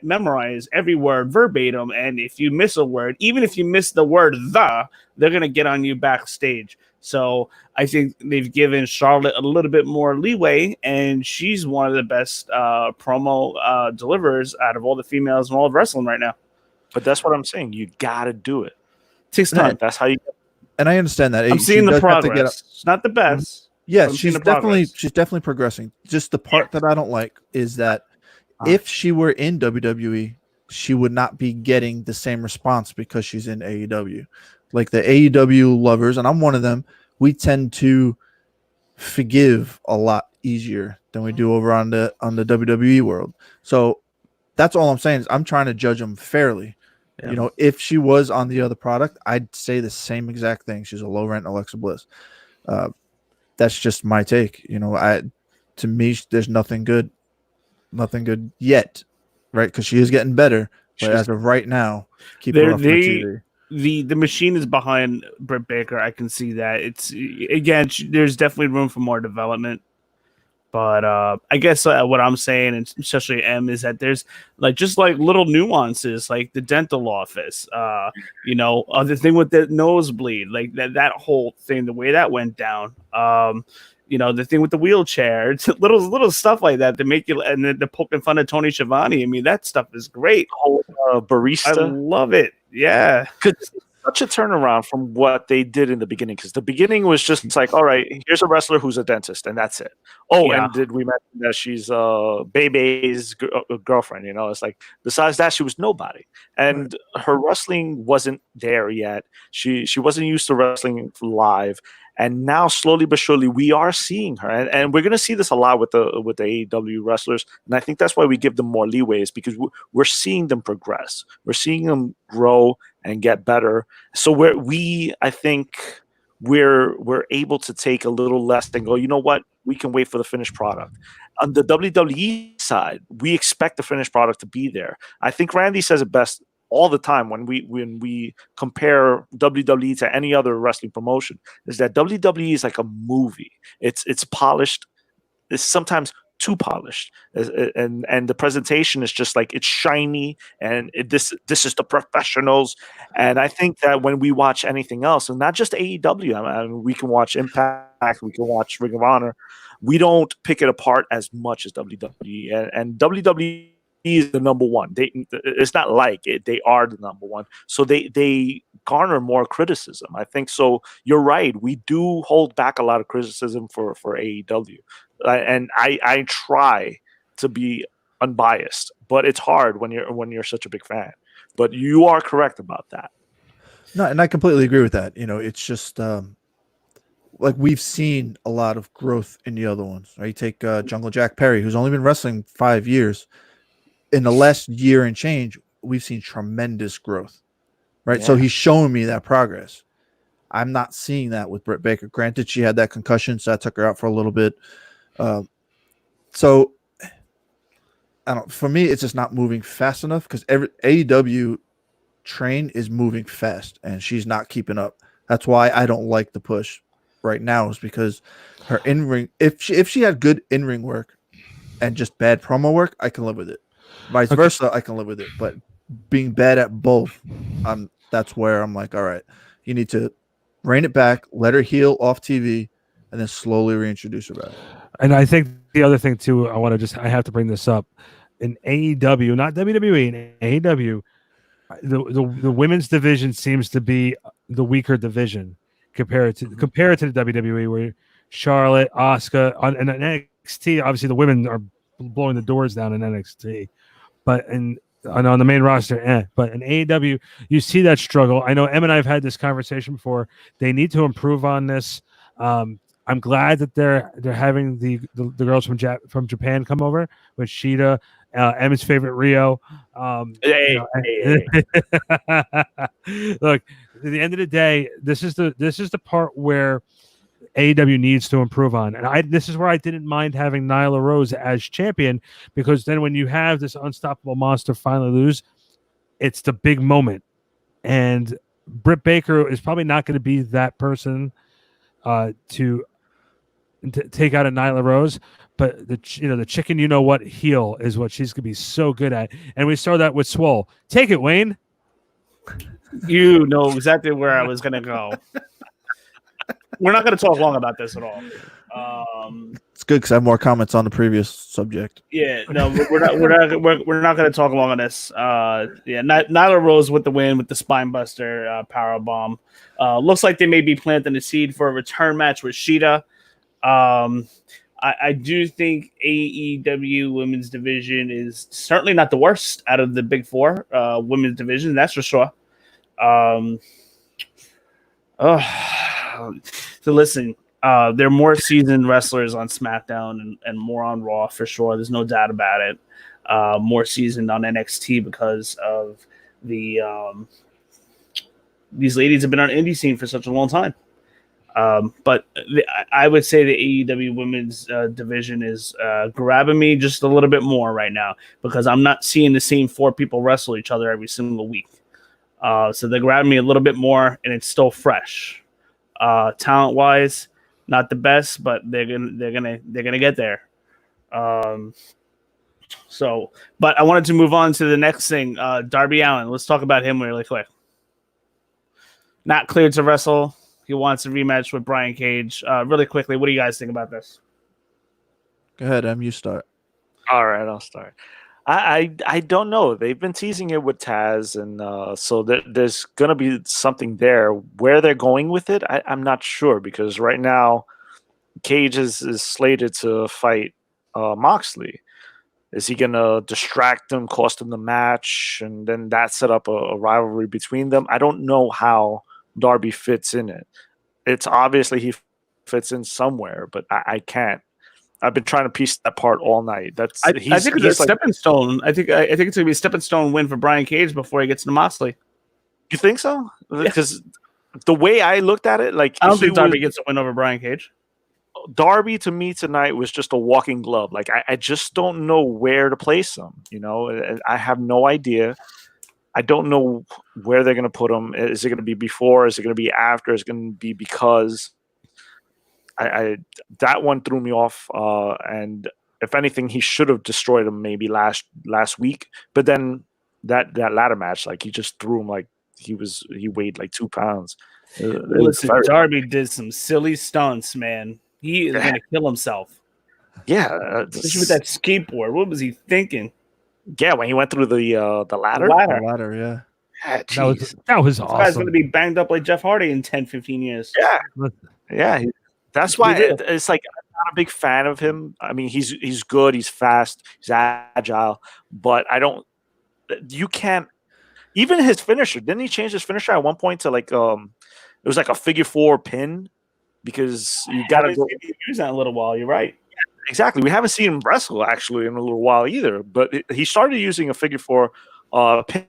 memorize every word verbatim, and if you miss a word, even if you miss the word "the," they're gonna get on you backstage. So I think they've given Charlotte a little bit more leeway, and she's one of the best promo deliverers out of all the females in all of wrestling right now. But that's what I'm saying. You got to do it. Takes time. That's how you. And I understand that. I'm seeing the progress. It's not the best. Yes, she's definitely progressing. Just the part that I don't like is that if she were in WWE, she would not be getting the same response because she's in AEW. Like the AEW lovers, and I'm one of them, we tend to forgive a lot easier than we do over on the WWE world. So that's all I'm saying is I'm trying to judge them fairly. Yeah. You know, if she was on the other product, I'd say the same exact thing. She's a low rent Alexa Bliss. That's just my take. You know, to me, there's nothing good yet, right? Because she is getting better, but as of right now, keep her off the TV. The machine is behind Britt Baker. I can see that. It's again, there's definitely room for more development. But I guess what I'm saying, and especially M, is that there's just little nuances, like the dental office, the thing with the nosebleed, like that whole thing, the way that went down. The thing with the wheelchair, it's little stuff like that to make you, and the poking fun of Tony Schiavone. I mean, that stuff is great. Barista, I love it. Yeah, such a turnaround from what they did in the beginning, because the beginning was just like, all right, here's a wrestler who's a dentist, and that's it. Oh, Yeah. and did we mention that she's Bebe's girlfriend? You know, it's like besides that, she was nobody, and her wrestling wasn't there yet. She wasn't used to wrestling live. And now, slowly but surely, we are seeing her, and we're going to see this a lot with the AEW wrestlers. And I think that's why we give them more leeway, is because we're seeing them progress, we're seeing them grow and get better. So I think we're able to take a little less and go, you know what, we can wait for the finished product. On the WWE side, we expect the finished product to be there. I think Randy says it best all the time when we compare WWE to any other wrestling promotion, is that WWE is like a movie. It's polished. It's sometimes too polished, and the presentation is just like, it's shiny, and this is the professionals. And I think that when we watch anything else, and not just AEW, I mean, we can watch Impact, we can watch Ring of Honor, we don't pick it apart as much as WWE, and WWE is the number one. It's not like it; they are the number one. So they garner more criticism, I think. So you're right. We do hold back a lot of criticism for AEW, and I try to be unbiased, but it's hard when you're such a big fan. But you are correct about that. No, and I completely agree with that. You know, it's just like we've seen a lot of growth in the other ones. Right? You take Jungle Jack Perry, who's only been wrestling 5 years. In the last year and change, we've seen tremendous growth, right? Yeah. So he's showing me that progress. I'm not seeing that with Britt Baker. Granted, she had that concussion, so that took her out for a little bit. So I don't. For me, it's just not moving fast enough, because every AEW train is moving fast, and she's not keeping up. That's why I don't like the push right now, is because her in ring. If she had good in ring work and just bad promo work, I can live with it. Vice versa, I can live with it. But being bad at both, that's where I'm like, all right, you need to rein it back, let her heal off TV, and then slowly reintroduce her back. And I think the other thing too, I have to bring this up. In AEW, not WWE, in AEW, the women's division seems to be the weaker division compared to the WWE, where Charlotte, Asuka, and NXT, obviously the women are blowing the doors down in NXT. But on the main roster, but in AEW, you see that struggle. I know Em and I have had this conversation before. They need to improve on this. I'm glad that they're having the girls from Japan come over with Shida, Em's favorite Rio. Look, at the end of the day, this is the part where AEW needs to improve on. And this is where I didn't mind having Nyla Rose as champion, because then when you have this unstoppable monster finally lose, it's the big moment. And Britt Baker is probably not going to be that person to take out a Nyla Rose, but the chicken heel is what she's going to be so good at. And we saw that with Swole. Take it, Wayne. You know exactly where I was going to go. We're not going to talk long about this at all. It's good because I have more comments on the previous subject. Yeah, no, we're not going to talk long on this. Nyla Rose with the win with the spinebuster power bomb. Looks like they may be planting the seed for a return match with Shida. I do think AEW women's division is certainly not the worst out of the big four women's division. That's for sure. So listen, there are more seasoned wrestlers on SmackDown and more on Raw for sure. There's no doubt about it. More seasoned on NXT because of these ladies have been on indie scene for such a long time. But I would say the AEW women's division is grabbing me just a little bit more right now, because I'm not seeing the same four people wrestle each other every single week. So they're grabbing me a little bit more, and it's still fresh. Talent wise, not the best, but they're gonna get there. But I wanted to move on to the next thing. Darby Allin. Let's talk about him really quick. Not cleared to wrestle. He wants a rematch with Brian Cage. Really quickly, what do you guys think about this? Go ahead, Em. You start. All right, I'll start. I don't know. They've been teasing it with Taz, and so there's gonna be something there. Where they're going with it, I'm not sure because right now Cage is slated to fight Moxley. Is he gonna distract him, cost him the match, and then that set up a rivalry between them? I don't know how Darby fits in it. It's obviously he fits in somewhere, but I can't. I've been trying to piece that part all night. I think it's a like, stepping stone. I think it's gonna be a stepping stone win for Brian Cage before he gets to Moxley. You think so? Because the way I looked at it, like I don't think Darby gets a win over Brian Cage. Darby to me tonight was just a walking glove. Like I just don't know where to place him. I have no idea. I don't know where they're going to put him. Is it going to be before? Is it going to be after? Is it going to be because? I that one threw me off. And if anything, he should have destroyed him maybe last week. But then that ladder match, like he just threw him like he weighed like 2 pounds. Listen, Darby did some silly stunts, man. He is going to kill himself. Yeah, especially with that skateboard. What was he thinking? Yeah, when he went through the ladder. The ladder, yeah. That was awesome. This guy's going to be banged up like Jeff Hardy in 10, 15 years. Yeah. That's why it's like I'm not a big fan of him. I mean, he's good, he's fast, he's agile, but I don't. You can't. Even his finisher, didn't he change his finisher at one point to like it was like a figure 4 pin because you got to use that in a little while. You're right. Exactly. We haven't seen him wrestle actually in a little while either. But he started using a figure 4 pin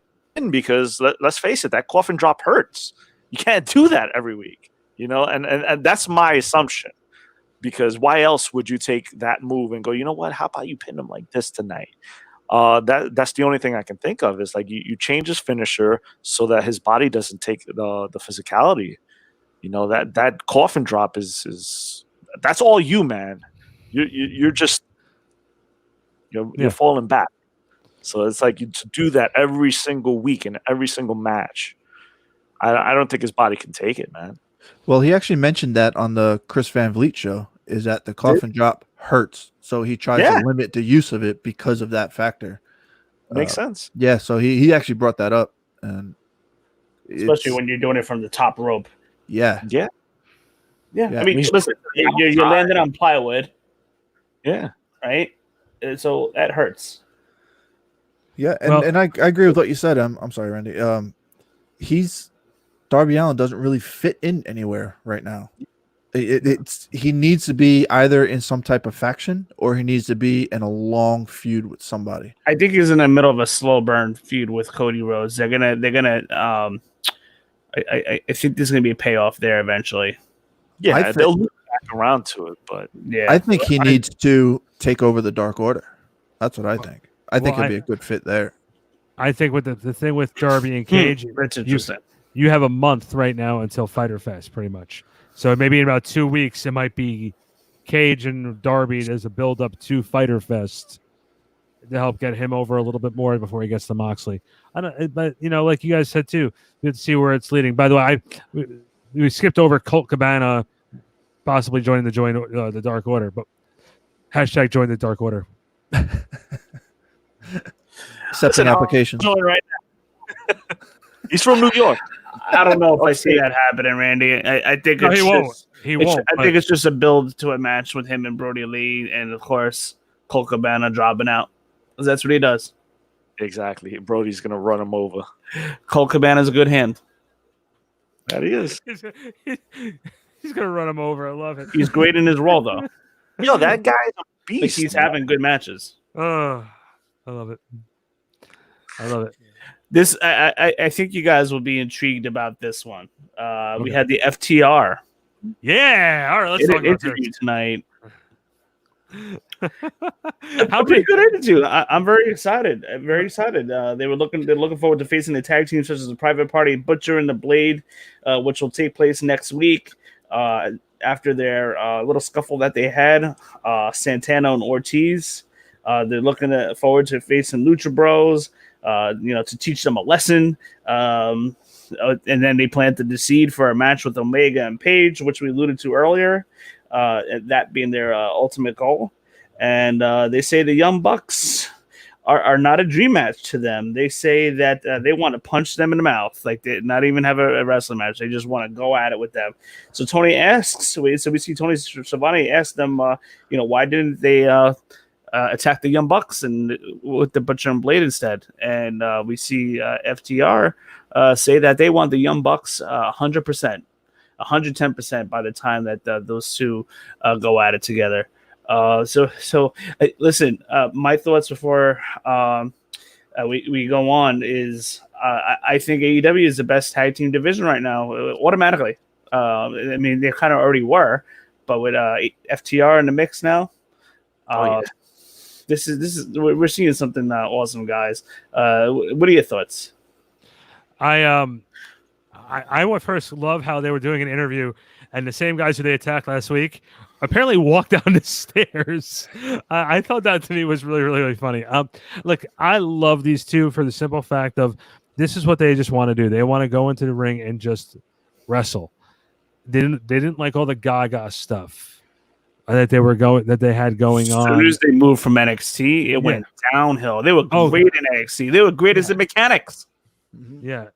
because let's face it, that coffin drop hurts. You can't do that every week, and that's my assumption. Because why else would you take that move and go, you know what? How about you pin him like this tonight? That's the only thing I can think of is like you change his finisher so that his body doesn't take the physicality. That coffin drop is that's all you, man. You're just you're falling back. So it's like to do that every single week in every single match. I don't think his body can take it, man. Well, he actually mentioned that on the Chris Van Vliet show. Is that the coffin drop hurts, so he tries to limit the use of it because of that factor. Makes sense. Yeah, so he actually brought that up, and especially when you're doing it from the top rope. Yeah. I mean, listen, you're landing on plywood. Yeah. Right. So that hurts. Yeah, and I agree with what you said. I'm sorry, Randy. Darby Allin doesn't really fit in anywhere right now. He needs to be either in some type of faction or he needs to be in a long feud with somebody. I think he's in the middle of a slow burn feud with Cody Rhodes. They're gonna. I think there's gonna be a payoff there eventually. Yeah, they'll look back around to it, but yeah, I think he needs to take over the Dark Order. That's what I think. I think he'd be a good fit there. I think with the thing with Darby and Cage, that's interesting. You have a month right now until Fyter Fest, pretty much. So maybe in about 2 weeks, it might be Cage and Darby as a build-up to Fyter Fest to help get him over a little bit more before he gets to Moxley. But like you guys said too, let's see where it's leading. By the way, we skipped over Colt Cabana possibly joining the Dark Order, but hashtag join the Dark Order. Accepting applications. Right now. He's from New York. I don't know if I see that happening, Randy. I think he won't. I think it's just a build to a match with him and Brody Lee, and of course Colt Cabana dropping out. Because that's what he does. Exactly. Brody's gonna run him over. Colt Cabana's a good hand. That he is. He's gonna run him over. I love it. He's great in his role, though. That guy's a beast. Like he's having good matches. Oh, I love it. This, I think you guys will be intrigued about this one. We had the FTR. Yeah. All right. Let's talk about this tonight. How pretty good interview. I'm very excited. They're looking forward to facing the tag teams such as the Private Party, Butcher, and the Blade, which will take place next week. After their little scuffle that they had, Santana and Ortiz. They're looking forward to facing Lucha Bros. To teach them a lesson. And then they planted the seed for a match with Omega and Page, which we alluded to earlier, that being their ultimate goal. And they say the Young Bucks are not a dream match to them. They say that they want to punch them in the mouth, like they not even have a wrestling match. They just want to go at it with them. So Tony asks, so we see Tony Schiavone ask them, why didn't they attack the Young Bucks and with the Butcher and Blade instead? And we see FTR say that they want the Young Bucks 100%. 110% by the time that those two go at it together. Listen, my thoughts before we go on is I think AEW is the best tag team division right now, automatically. I mean, they kind of already were, but with FTR in the mix now, this is we're seeing something awesome, guys. What are your thoughts? I would first love how they were doing an interview, and the same guys who they attacked last week apparently walked down the stairs. I thought that to me was really, really, really funny. Look, I love these two for the simple fact of this is what they just want to do. They want to go into the ring and just wrestle. They didn't like all the Gaga stuff that they had going on. As soon as they moved from NXT, it went downhill. They were great in NXT. They were great as the mechanics. Yeah,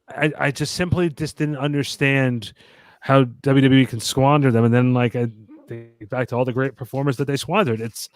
I just simply didn't understand how WWE can squander them, and then back to all the great performers that they squandered. It's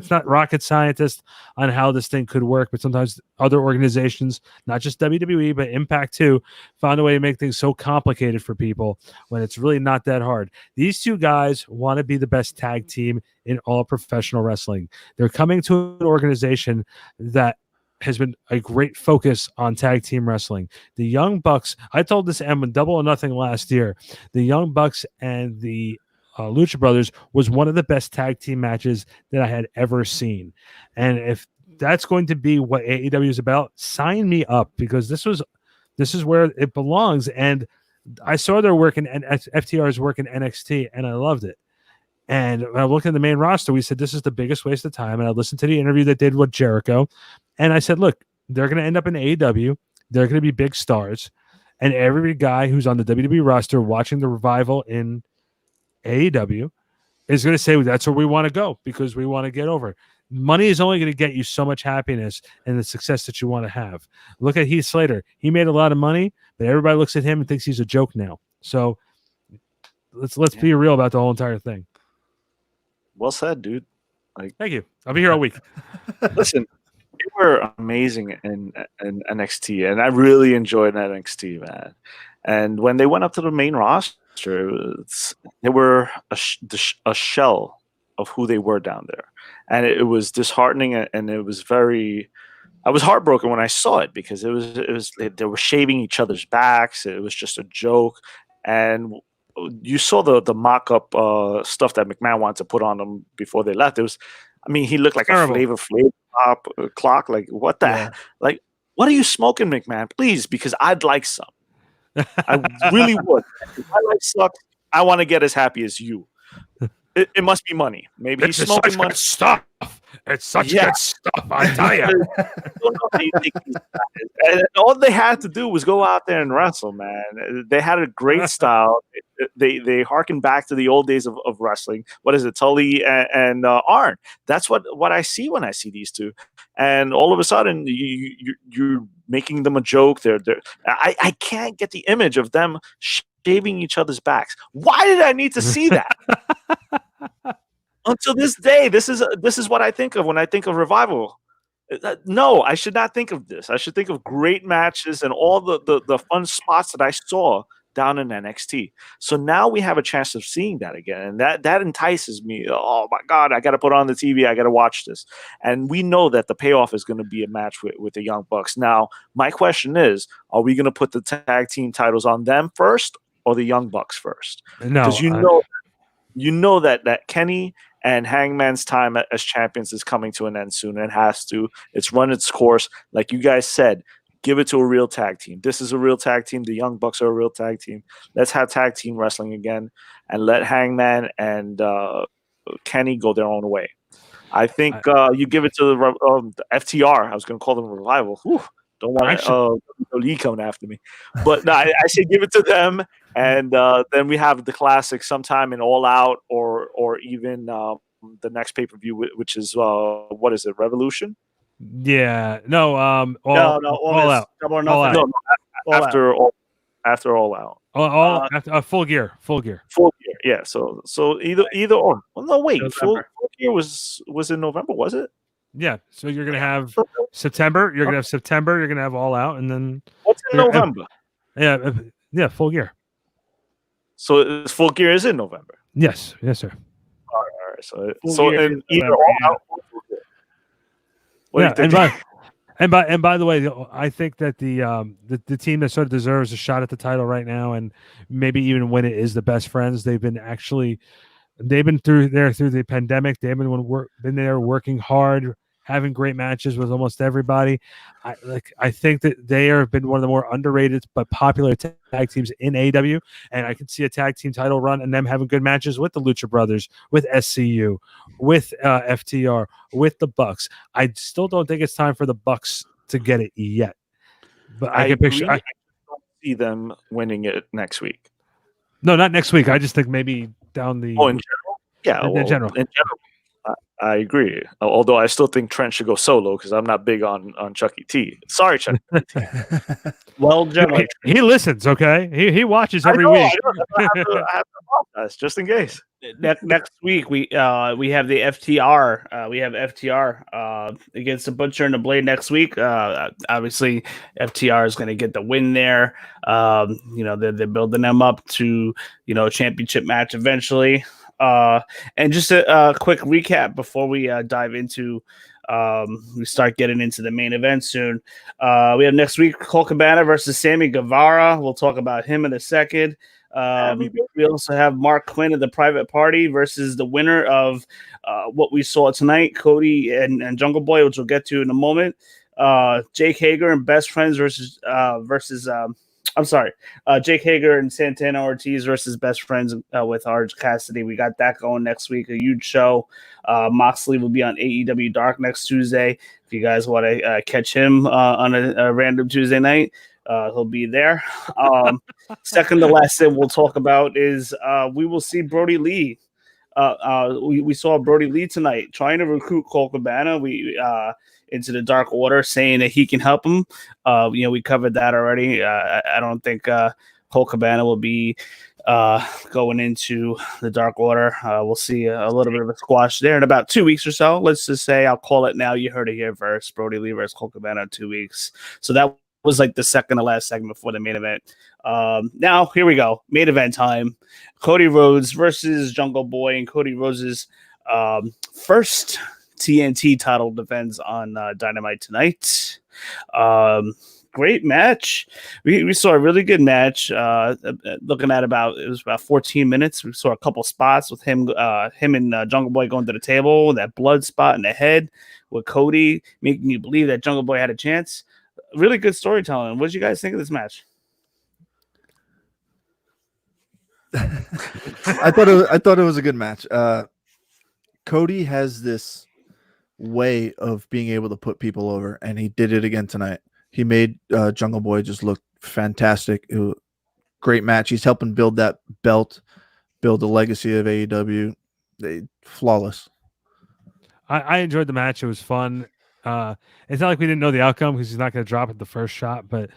not rocket scientist on how this thing could work, but sometimes other organizations, not just WWE but Impact too, found a way to make things so complicated for people when it's really not that hard. These two guys want to be the best tag team in all professional wrestling. They're coming to an organization that has been a great focus on tag team wrestling. The Young Bucks, I told this in Double or Nothing last year, the Young Bucks and the Lucha Brothers was one of the best tag team matches that I had ever seen. And if that's going to be what AEW is about, sign me up, because this is where it belongs. And I saw their work and FTR's work in NXT, and I loved it. And when I looked at the main roster, we said, this is the biggest waste of time. And I listened to the interview they did with Jericho. And I said, look, they're going to end up in AEW. They're going to be big stars. And every guy who's on the WWE roster watching the Revival in AEW is going to say, that's where we want to go because we want to get over. Money is only going to get you so much happiness and the success that you want to have. Look at Heath Slater. He made a lot of money, but everybody looks at him and thinks he's a joke now. So let's be real about the whole entire thing. Well said, dude. Thank you. I'll be here all week. Listen, they were amazing in NXT, and I really enjoyed NXT, man. And when they went up to the main roster, they were a shell of who they were down there, and it was disheartening, and it was very. I was heartbroken when I saw it because it was they were shaving each other's backs. It was just a joke, and you saw the mock-up stuff that McMahon wanted to put on them before they left. It was, I mean, he looked like a Flavor clock. Like, what the like? What are you smoking, McMahon? Please, because I'd like some. I really would. If my life sucks, I want to get as happy as you. It must be money. Maybe he's smoking money. Stuff. It's such good stuff, I tell you. And all they had to do was go out there and wrestle, man. They had a great style. They harken back to the old days of wrestling. What is it, Tully and Arn? That's what I see when I see these two. And all of a sudden, you're making them a joke. I can't get the image of them shaving each other's backs. Why did I need to see that? Until this day, this is what I think of when I think of Revival. No, I should not think of this. I should think of great matches and all the fun spots that I saw down in NXT. So now we have a chance of seeing that again, and that entices me. Oh my God, I got to put on the TV. I got to watch this. And we know that the payoff is going to be a match with the Young Bucks. Now, my question is, are we going to put the tag team titles on them first or the Young Bucks first? No, because you know that Kenny and Hangman's time as champions is coming to an end soon, and has to. It's run its course. Like you guys said, give it to a real tag team. This is a real tag team. The Young Bucks are a real tag team. Let's have tag team wrestling again, and let Hangman and Kenny go their own way. I think you give it to the FTR. I was going to call them Revival. Whew. Don't want Lee coming after me. But no, I say give it to them, and then we have the classic sometime in All Out or even the next pay-per-view, which is what is it, Revolution? Yeah, no, all out, Double or all nothing. out. No, after all out. All after, full gear. Full gear, yeah. So either or. Well, no, wait. Full gear was in November, was it? Yeah. So you're gonna have September. You're gonna have September. You're gonna have all out, and then what's in November? Yeah, full gear. So full gear is in November. Yes, sir. All right. So in either all out. Or full gear. What do you think? And by the way, I think that the team that sort of deserves a shot at the title right now, and maybe even win it, is the Best Friends. They've been through the pandemic. They've been there working hard, having great matches with almost everybody. I think that they have been one of the more underrated but popular tag teams in AEW, and I can see a tag team title run and them having good matches with the Lucha Brothers, with SCU, with FTR, with the Bucks. I still don't think it's time for the Bucks to get it yet, but I can picture. I don't see them winning it next week. No, not next week. I just think maybe down the. Oh, in general, yeah. In general. I agree. Although I still think Trent should go solo because I'm not big on Chucky T. Sorry, Chucky. Well, Jimmy, he listens. Okay, he watches every week. I have to apologize just in case. Next week we have the FTR. We have FTR against the Butcher and the Blade next week. Obviously, FTR is going to get the win there. They're building them up to a championship match eventually. And just a quick recap before we dive into we start getting into the main event soon. We have next week Colt Cabana versus Sammy Guevara. We'll talk about him in a second. We also have Mark Quinn of the Private Party versus the winner of what we saw tonight, Cody and Jungle Boy, which we'll get to in a moment. Jake Hager and Best Friends versus Jake Hager and Santana Ortiz versus Best Friends with Orange Cassidy. We got that going next week. A huge show. Moxley will be on AEW Dark next Tuesday. If you guys want to catch him on a random Tuesday night, he'll be there. Second to last thing we'll talk about is we will see Brody Lee. We saw Brody Lee tonight trying to recruit Colt Cabana. Into the Dark Order, saying that he can help him. We covered that already. I don't think Colt Cabana will be going into the Dark Order. We'll see a little bit of a squash there in about 2 weeks or so. Let's just say I'll call it now. You heard it here first. Brody Lee versus Colt Cabana in 2 weeks. So that was like the second to last segment before the main event. Now here we go. Main event time. Cody Rhodes versus Jungle Boy, and Cody Rhodes' first TNT title defense on Dynamite tonight. Great match. We saw a really good match. Looking at it was about 14 minutes. We saw a couple spots with him and Jungle Boy going to the table. That blood spot in the head with Cody making you believe that Jungle Boy had a chance. Really good storytelling. What did you guys think of this match? I thought it was a good match. Cody has this way of being able to put people over, and he did it again tonight. He made Jungle Boy just look fantastic. It was a great match. He's helping build that belt, build the legacy of AEW. Flawless. I enjoyed the match. It was fun. It's not like we didn't know the outcome because he's not going to drop it the first shot, but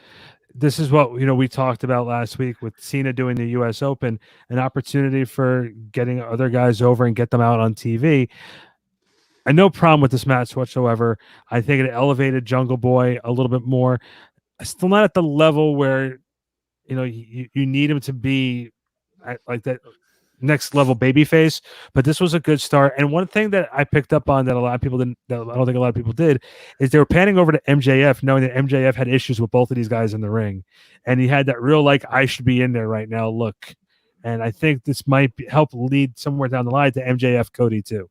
this is what we talked about last week with Cena doing the US Open, an opportunity for getting other guys over and get them out on TV. I no problem with this match whatsoever. I think it elevated Jungle Boy a little bit more. Still not at the level where you need him to be at like that next level babyface, but this was a good start. And one thing that I picked up on that a lot of people didn't, that I don't think a lot of people did, is they were panning over to MJF, knowing that MJF had issues with both of these guys in the ring, and he had that real I should be in there right now look. And I think this might help lead somewhere down the line to MJF Cody too.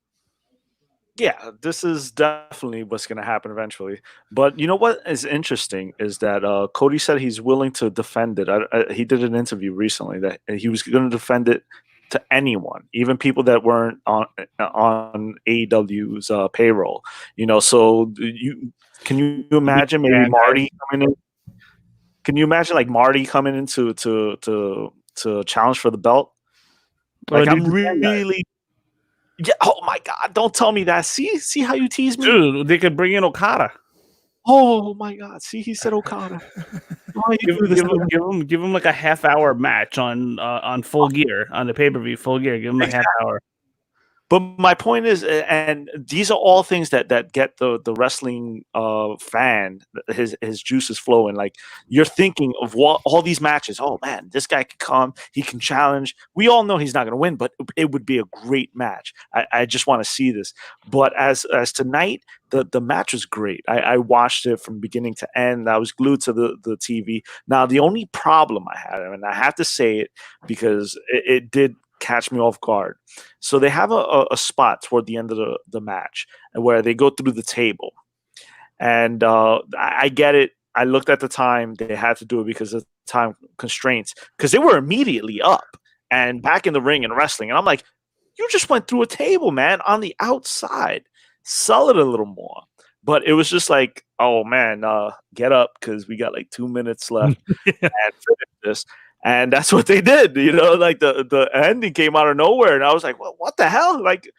Yeah, this is definitely what's going to happen eventually. But you know what is interesting is that Cody said he's willing to defend it. He did an interview recently that he was going to defend it to anyone, even people that weren't on AEW's payroll. So can you imagine maybe Marty coming in? Can you imagine Marty coming in to challenge for the belt? I'm really. Yeah. Oh my God! Don't tell me that. See how you tease me. Dude, they could bring in Okada. Oh my God! See, he said Okada. Why you do this to me? Give him like a half-hour match on Full Gear on the pay-per-view Full Gear. Give him a half hour. But my point is, and these are all things that get the wrestling fan his juices flowing. Like you're thinking of all these matches. Oh man, this guy can come, he can challenge. We all know he's not going to win, but it would be a great match. I just want to see this. But as tonight, the match was great. I watched it from beginning to end. I was glued to the TV. Now the only problem I had, and I have to say it because it did catch me off guard. So they have a spot toward the end of the match where they go through the table. And I get it. I looked at the time. They had to do it because of time constraints, because they were immediately up and back in the ring and wrestling. And I'm like, you just went through a table, man, on the outside. Sell it a little more. But it was just like, oh, man, get up because we got like 2 minutes left and finish this. And that's what they did, like the ending came out of nowhere. And I was like, well, what the hell? Like,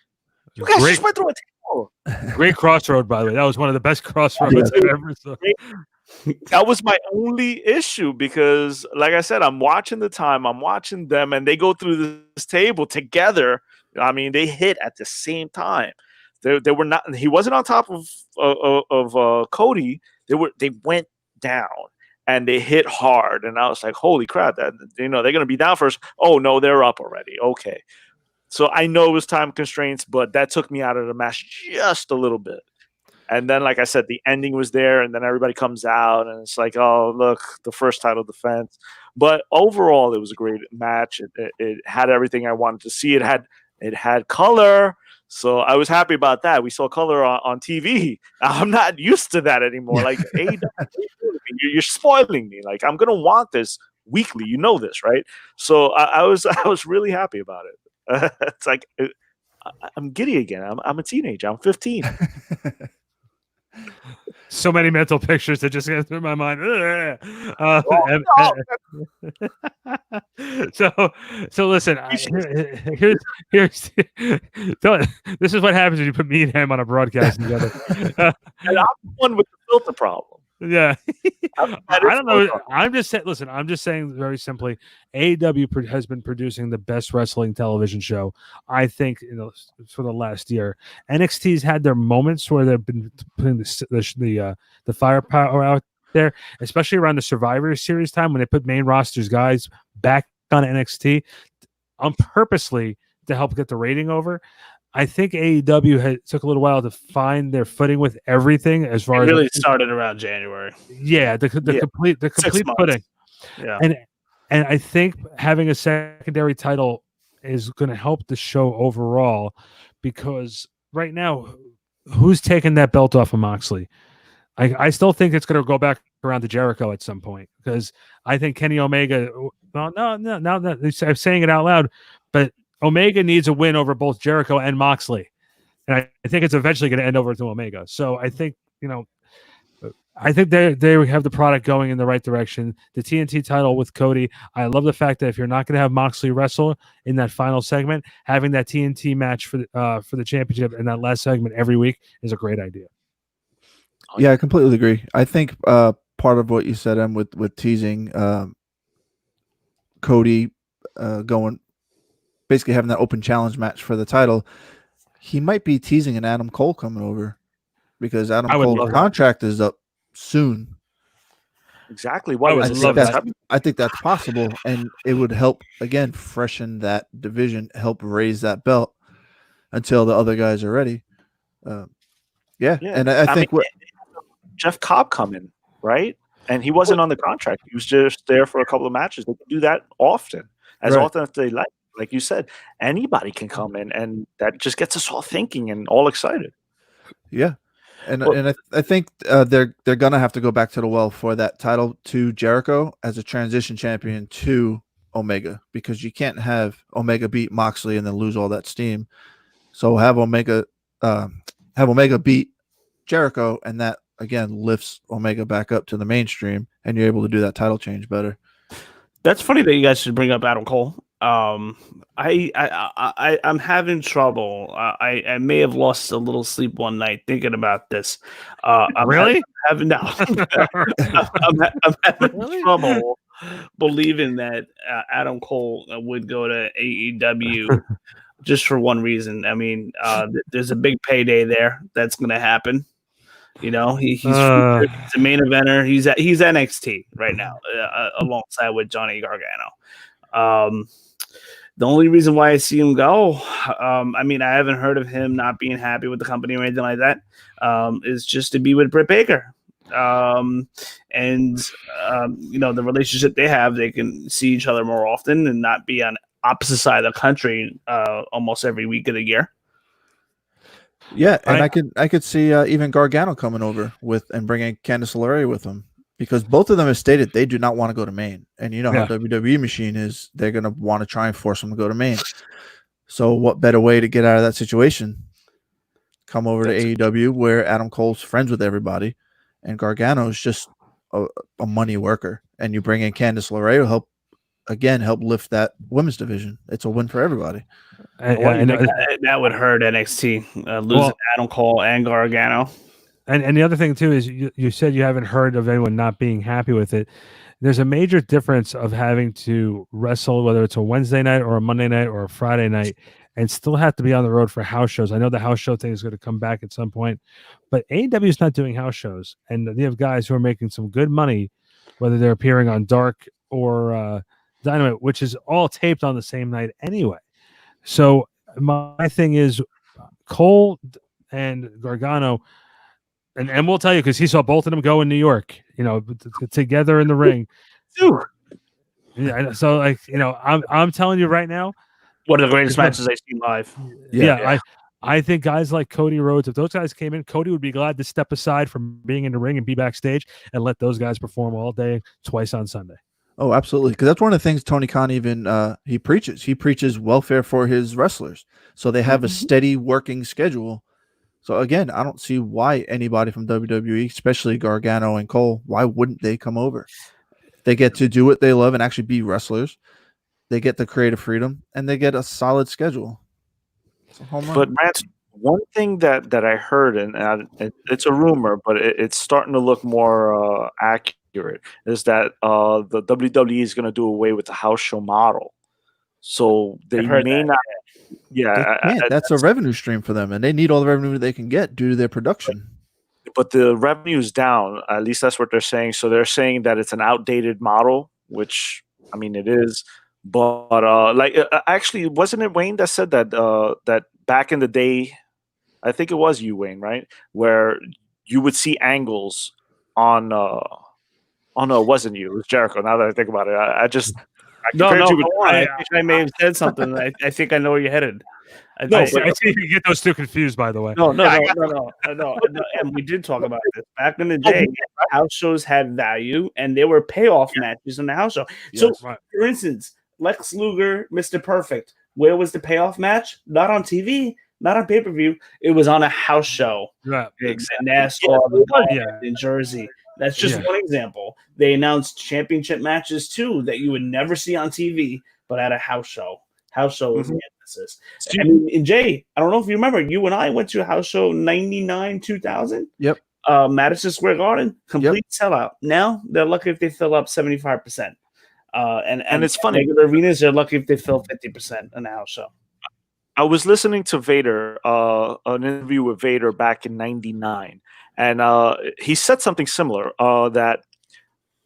you guys just went through a table. Great crossroad, by the way. That was one of the best crossroads I've ever saw. That was my only issue because, like I said, I'm watching the time, I'm watching them, and they go through this table together. I mean, they hit at the same time. They were not. He wasn't on top of Cody. They went down. And they hit hard, and I was like, "Holy crap! That they're going to be down first. Oh no, they're up already. Okay." So I know it was time constraints, but that took me out of the match just a little bit. And then, like I said, the ending was there, and then everybody comes out, and it's like, "Oh, look, the first title defense." But overall, it was a great match. It had everything I wanted to see. It had color. So I was happy about that. We saw color on TV. I'm not used to that anymore. Like, hey, you're spoiling me. Like, I'm gonna want this weekly. You know this, right? So I was really happy about it. It's like I'm giddy again. I'm a teenager. I'm 15. So many mental pictures that just went through my mind. So listen. Here's this is what happens when you put me and him on a broadcast together. And I'm the one with the filter problem. Yeah, I don't know. I'm just saying. Listen, I'm just saying very simply. AEW has been producing the best wrestling television show, I think, for the last year. NXT's had their moments where they've been putting the firepower out there, especially around the Survivor Series time when they put main rosters guys back on NXT on purposely to help get the rating over. I think AEW took a little while to find their footing with everything as far as really started around January. Yeah, the complete footing. Yeah. And I think having a secondary title is going to help the show overall, because right now, who's taking that belt off of Moxley? I still think it's going to go back around to Jericho at some point, because I think Kenny Omega. Well, no, now that I'm saying it out loud, but Omega needs a win over both Jericho and Moxley, and I think it's eventually going to end over to Omega. So I think I think they have the product going in the right direction. The TNT title with Cody. I love the fact that if you're not going to have Moxley wrestle in that final segment, having that TNT match for the championship in that last segment every week is a great idea. Yeah, I completely agree. I think part of what you said, with teasing Cody going, basically having that open challenge match for the title, he might be teasing an Adam Cole coming over, because Adam Cole's contract is up soon. Exactly. I think that's possible, and it would help again freshen that division, help raise that belt until the other guys are ready. And I think Jeff Cobb coming, right? And he wasn't on the contract. He was just there for a couple of matches. They can do that often as they like. Like you said, anybody can come in, and that just gets us all thinking and all excited. Yeah. And I think they're gonna have to go back to the well for that title to Jericho as a transition champion to Omega, because you can't have Omega beat Moxley and then lose all that steam. So have Omega beat Jericho, and that again lifts Omega back up to the mainstream, and you're able to do that title change better. That's funny that you guys should bring up Adam Cole. I'm having trouble. I may have lost a little sleep one night thinking about this. Really? I'm having Really? trouble believing that Adam Cole would go to AEW just for one reason. I mean, there's a big payday there that's going to happen. You know, he's a main eventer. He's NXT right now, alongside with Johnny Gargano. The only reason why I see him go, I mean, I haven't heard of him not being happy with the company or anything like that. Is just to be with Britt Baker. You know, the relationship they have, they can see each other more often and not be on opposite side of the country almost every week of the year. Yeah, and I could see even Gargano coming over with and bringing Candice LeRae with him, because both of them have stated they do not want to go to Maine, and you know how WWE machine is; they're going to want to try and force them to go to Maine. So, what better way to get out of that situation? Come over to AEW, where Adam Cole's friends with everybody, and Gargano is just a money worker, and you bring in Candice LeRae to help lift that women's division. It's a win for everybody. That would hurt NXT, losing Adam Cole and Gargano. And the other thing too is you said you haven't heard of anyone not being happy with it. There's a major difference of having to wrestle, whether it's a Wednesday night or a Monday night or a Friday night, and still have to be on the road for house shows. I know the house show thing is going to come back at some point, but AEW is not doing house shows, and you have guys who are making some good money, whether they're appearing on Dark or Dynamite, which is all taped on the same night anyway. So my thing is Cole and Gargano, and we'll tell you because he saw both of them go in New York, you know, together in the ring. Yeah, so like, you know, I'm telling you right now, one of the greatest matches I've seen live. Yeah. I think guys like Cody Rhodes, if those guys came in, Cody would be glad to step aside from being in the ring and be backstage and let those guys perform all day, twice on Sunday. Oh, absolutely. Because that's one of the things Tony Khan even he preaches. He preaches welfare for his wrestlers, so they have a steady working schedule. So again, I don't see why anybody from WWE, especially Gargano and Cole, why wouldn't they come over? They get to do what they love and actually be wrestlers. They get the creative freedom and they get a solid schedule. It's a home run. But Rance, one thing that I heard, and it's a rumor, but it's starting to look more accurate, is that the WWE is going to do away with the house show model. So they may not. Yeah, that's a revenue stream for them, and they need all the revenue they can get due to their production. But the revenue is down. At least that's what they're saying. So they're saying that it's an outdated model, which I mean it is. But actually, wasn't it Wayne that said that that back in the day? I think it was you, Wayne, right? Where you would see angles on. Oh no, it wasn't you. It was Jericho. Now that I think about it, I I may have said something. I think I know where you're headed. I see you get those two confused, by the way. No. And we did talk about this back in the day. House shows had value, and there were payoff matches in the house show. So, for instance, Lex Luger, Mr. Perfect. Where was the payoff match? Not on TV, not on pay-per-view. It was on a house show. Right. Exactly. NASCAR in Jersey. That's just one example. They announced championship matches too that you would never see on TV, but at a house show. House show was the emphasis. I mean, and Jay, I don't know if you remember, you and I went to a house show 99, 2000. Yep. Madison Square Garden, complete sellout. Now they're lucky if they fill up 75%. And it's funny. Regular arenas, they're lucky if they fill 50% in a house show. I was listening to Vader, an interview with Vader back in '99. And he said something similar, that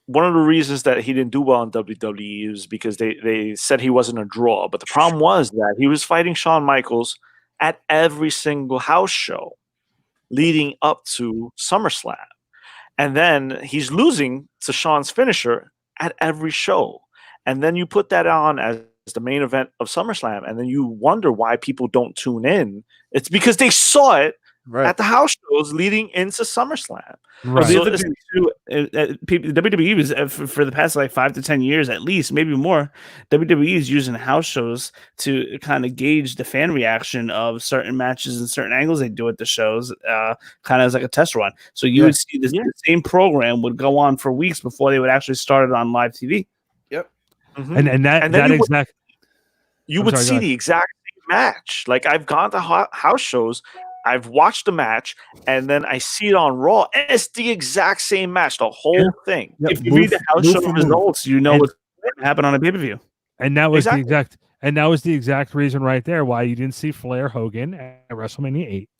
one of the reasons that he didn't do well in WWE is because they said he wasn't a draw. But the problem was that he was fighting Shawn Michaels at every single house show leading up to SummerSlam. And then he's losing to Shawn's finisher at every show. And then you put that on as the main event of SummerSlam, and then you wonder why people don't tune in. It's because they saw it at the house shows leading into SummerSlam. Right. So WWE was for the past like 5 to 10 years at least, maybe more. WWE is using house shows to kind of gauge the fan reaction of certain matches and certain angles they do at the shows, kind of as like a test run. So you would see the same program would go on for weeks before they would actually start it on live TV. Yep. And that exact. you I'm would sorry, go see ahead. the exact same match. Like I've gone to house shows, I've watched the match, and then I see it on Raw, and it's the exact same match, the whole thing. Yep, If you read the house move show for move. results, you know And- what's going to happen on a pay-per-view. And that was Exactly. the exact reason right there why you didn't see Flair Hogan at WrestleMania 8,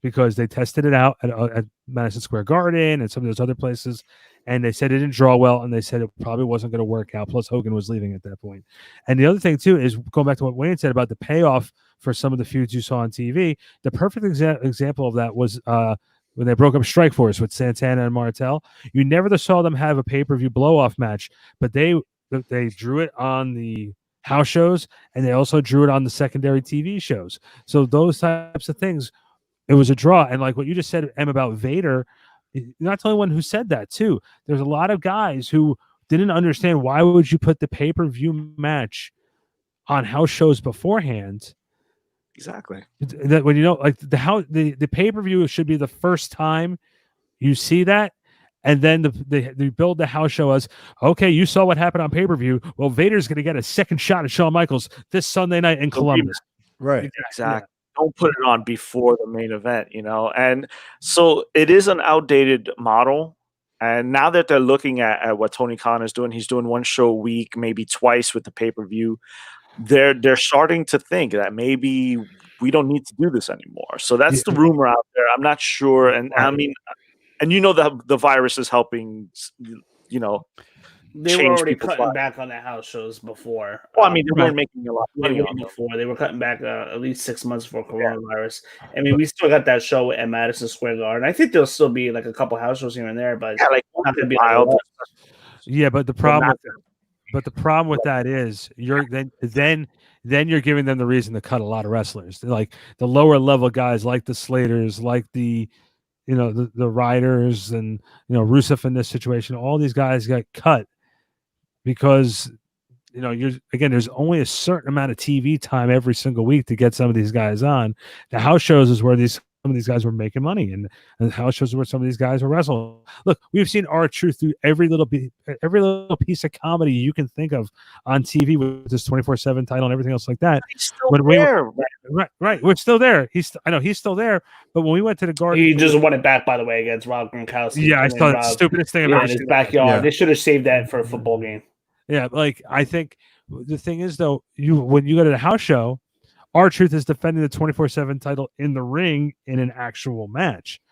because they tested it out at Madison Square Garden and some of those other places, and they said it didn't draw well, and they said it probably wasn't going to work out. Plus, Hogan was leaving at that point. And the other thing too is going back to what Wayne said about the payoff for some of the feuds you saw on TV. The perfect example of that was when they broke up Strikeforce with Santana and Martel. You never saw them have a pay-per-view blow-off match, but they drew it on the house shows, and they also drew it on the secondary TV shows. So those types of things, it was a draw. And like what you just said, Em, about Vader, you're not the only one who said that too. There's a lot of guys who didn't understand why would you put the pay-per-view match on house shows beforehand. Exactly. That when you know, like the pay-per-view should be the first time you see that. And then they build the house show as, okay, you saw what happened on pay-per-view. Well, Vader's going to get a second shot at Shawn Michaels this Sunday night in Columbus. Right. Exactly. Don't put it on before the main event, And so it is an outdated model. And now that they're looking at what Tony Khan is doing, he's doing one show a week, maybe twice with the pay-per-view. They're starting to think that maybe we don't need to do this anymore. So that's the rumor out there. I'm not sure. And I mean, and the virus is helping, They were change already people's cutting lives. back on the house shows before. Well, I mean, they weren't making a lot of money Way on them. before. They were cutting back at least 6 months before coronavirus. I mean, we still got that show at Madison Square Garden. I think there'll still be like a couple house shows here and there, but Yeah, like not going to be wild. like Yeah, but the problem with that is you're then you're giving them the reason to cut a lot of wrestlers. Like the lower level guys, like the Slaters, like the the Riders, and Rusev in this situation. All these guys got cut because there's only a certain amount of TV time every single week to get some of these guys on. The house shows is where some of these guys were making money, and the house shows where some of these guys were wrestling. Look, we've seen R-Truth through every little piece of comedy you can think of on TV with this 24/7 title and everything else like that. He's still there. Right. We're still there. I know he's still there. But when we went to the Garden, he just won it back, by the way, against Rob Gronkowski. Yeah, I saw the stupidest thing I've ever in his seen. backyard. Yeah. They should have saved that for a football game. Yeah, like I think the thing is though, when you go to the house show, R-Truth is defending the 24/7 title in the ring in an actual match.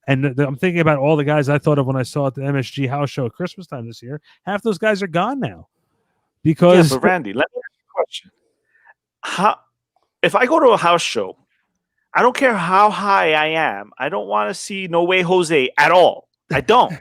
And I'm thinking about all the guys I thought of when I saw at the MSG house show at Christmas time this year. Half those guys are gone now. Because but Randy, let me ask you a question. If I go to a house show, I don't care how high I am, I don't want to see No Way Jose at all. I don't.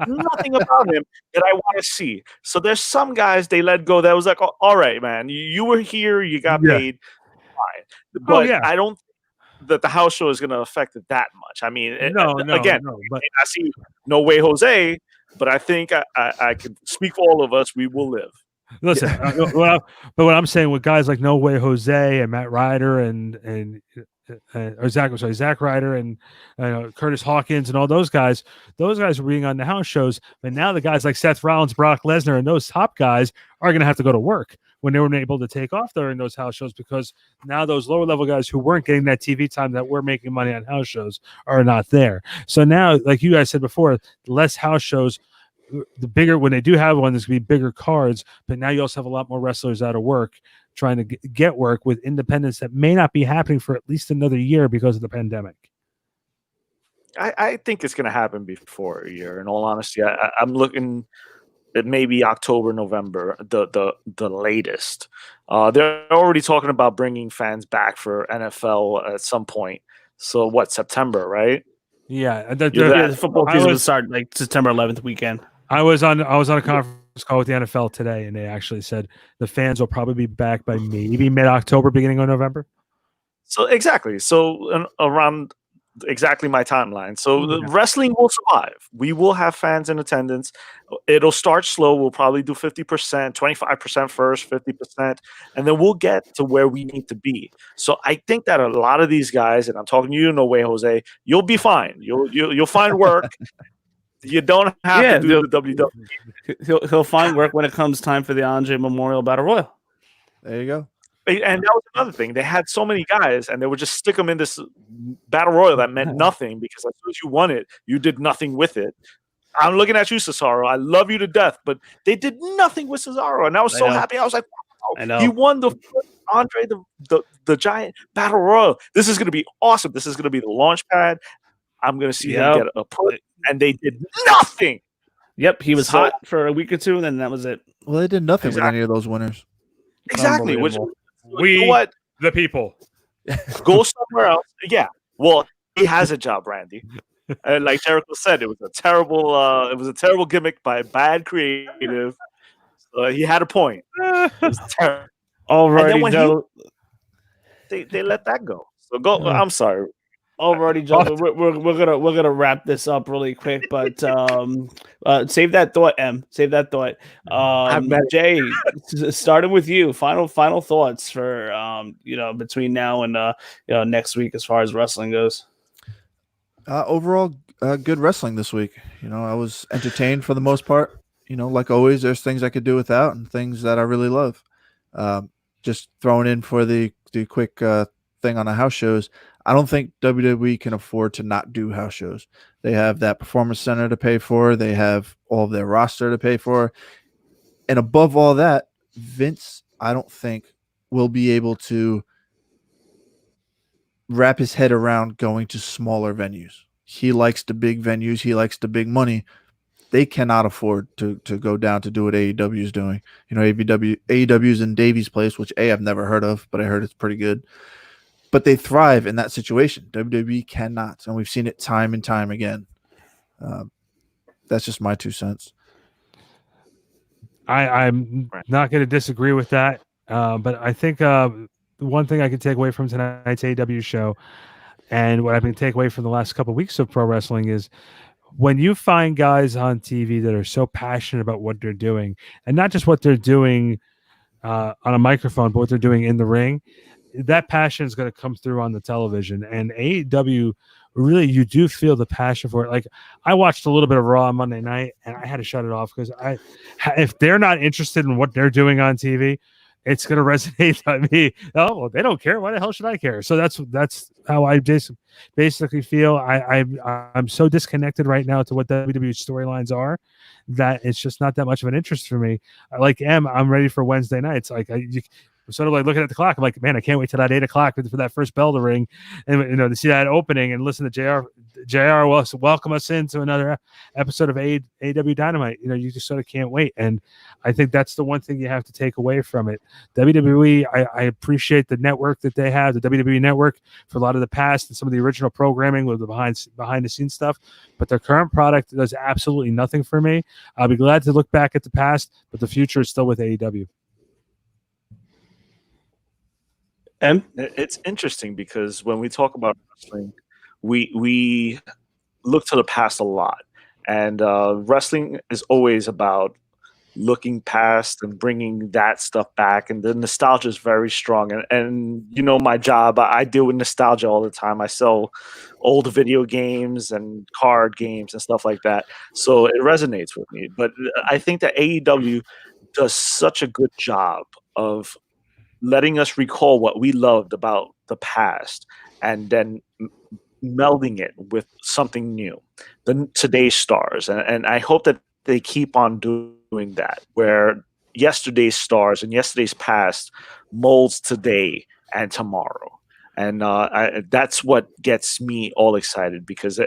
Nothing about him that I want to see. So there's some guys they let go that was like, oh, all right, man, you were here, you got paid, fine. But I don't think that the house show is going to affect it that much. I mean, but I see No Way Jose, but I think I can speak for all of us. We will live. Listen, but what I'm saying with guys like No Way Jose and Matt Ryder and Zack Ryder and Curtis Hawkins and all those guys were being on the house shows. But now the guys like Seth Rollins, Brock Lesnar, and those top guys are going to have to go to work when they weren't able to take off during those house shows, because now those lower level guys who weren't getting that TV time that were making money on house shows are not there. So now, like you guys said before, less house shows. The bigger, when they do have one, there's going to be bigger cards, but now you also have a lot more wrestlers out of work trying to get work with independents that may not be happening for at least another year because of the pandemic. I think it's going to happen before a year. In all honesty, I'm looking at maybe October, November, the latest. They're already talking about bringing fans back for NFL at some point. So what, September, right? Yeah, the football season will start like September 11th weekend. I was on a conference call with the NFL today, and they actually said the fans will probably be back by maybe mid-October, beginning of November. So exactly. So around exactly my timeline. So the wrestling will survive. We will have fans in attendance. It'll start slow. We'll probably do 50%, 25% first, 50%, and then we'll get to where we need to be. So I think that a lot of these guys, and I'm talking to you, No Way Jose, you'll be fine. You'll find work. You don't have to do the WWE. He'll find work when it comes time for the Andre Memorial Battle Royal. There you go. And that was another thing. They had so many guys, and they would just stick them in this battle royal that meant nothing because as soon as you won it, you did nothing with it. I'm looking at you, Cesaro. I love you to death, but they did nothing with Cesaro, and I was so happy. I was like, wow, he won the Andre the Giant Battle Royal. This is going to be awesome. This is going to be the launch pad. I'm going to see him get a push, and they did nothing. Yep, he was hot for a week or two, and then that was it. Well, they did nothing with any of those winners. Exactly. Which we, what the people, go somewhere else. Yeah. Well, he has a job, Randy. And like Jericho said, it was a terrible gimmick by bad creative. He had a point. It was terrible. Alrighty, Joe. They let that go. So go. I'm sorry. Alrighty, Joe. We're gonna wrap this up really quick, but save that thought, M. Save that thought. Jay, starting with you. Final thoughts for between now and next week as far as wrestling goes. Overall, good wrestling this week. I was entertained for the most part. Like always, there's things I could do without and things that I really love. Just throwing in for the quick thing on the house shows. I don't think WWE can afford to not do house shows. They have that performance center to pay for. They have all of their roster to pay for. And above all that, Vince, I don't think, will be able to wrap his head around going to smaller venues. He likes the big venues. He likes the big money. They cannot afford to go down to do what AEW is doing. AEW's in Davies Place, which I've never heard of, but I heard it's pretty good. But they thrive in that situation. WWE cannot, and we've seen it time and time again. That's just my 2 cents. I'm not going to disagree with that, but I think one thing I can take away from tonight's AEW show, and what I've been taking away from the last couple of weeks of pro wrestling, is when you find guys on TV that are so passionate about what they're doing, and not just what they're doing on a microphone, but what they're doing in the ring, that passion is going to come through on the television. And AEW, really, you do feel the passion for it. Like, I watched a little bit of Raw on Monday night, and I had to shut it off because if they're not interested in what they're doing on TV, it's going to resonate on me. Oh, well, they don't care. Why the hell should I care? So that's how I just basically feel. I'm so disconnected right now to what WWE storylines are that it's just not that much of an interest for me. Like I'm ready for Wednesday nights. Like I'm sort of like looking at the clock. I'm like, man, I can't wait till that 8 o'clock for that first bell to ring, and to see that opening and listen to JR welcome us into another episode of AEW Dynamite. You just sort of can't wait. And I think that's the one thing you have to take away from it. WWE, I appreciate the network that they have, the WWE network, for a lot of the past and some of the original programming with the behind the scenes stuff. But their current product does absolutely nothing for me. I'll be glad to look back at the past, but the future is still with AEW. It's interesting because when we talk about wrestling, we look to the past a lot, and wrestling is always about looking past and bringing that stuff back, and the nostalgia is very strong. And my job, I deal with nostalgia all the time. I sell old video games and card games and stuff like that, so it resonates with me. But I think that AEW does such a good job of letting us recall what we loved about the past and then melding it with something new, today's stars. And I hope that they keep on doing that, where yesterday's stars and yesterday's past molds today and tomorrow. And that's what gets me all excited, because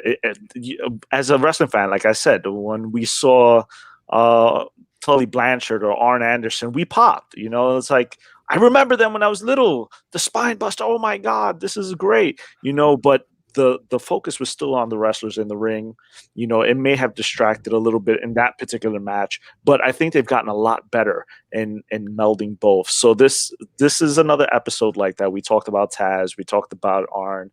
as a wrestling fan, like I said, when we saw Tully Blanchard or Arn Anderson, we popped. It's like, I remember them when I was little. The spine buster. Oh my God, this is great. But the focus was still on the wrestlers in the ring. It may have distracted a little bit in that particular match, but I think they've gotten a lot better in melding both. So this is another episode like that. We talked about Taz. We talked about Arn.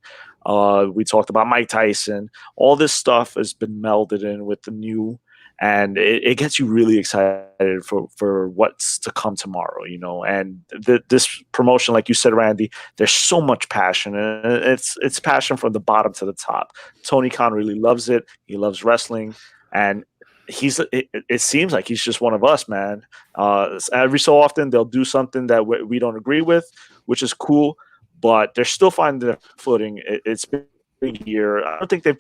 We talked about Mike Tyson. All this stuff has been melded in with the new. And it gets you really excited for what's to come tomorrow, And this promotion, like you said, Randy, there's so much passion, and it's passion from the bottom to the top. Tony Khan really loves it. He loves wrestling, and it seems like he's just one of us, man. Every so often they'll do something that we don't agree with, which is cool, but they're still finding their footing. It's been a year. I don't think they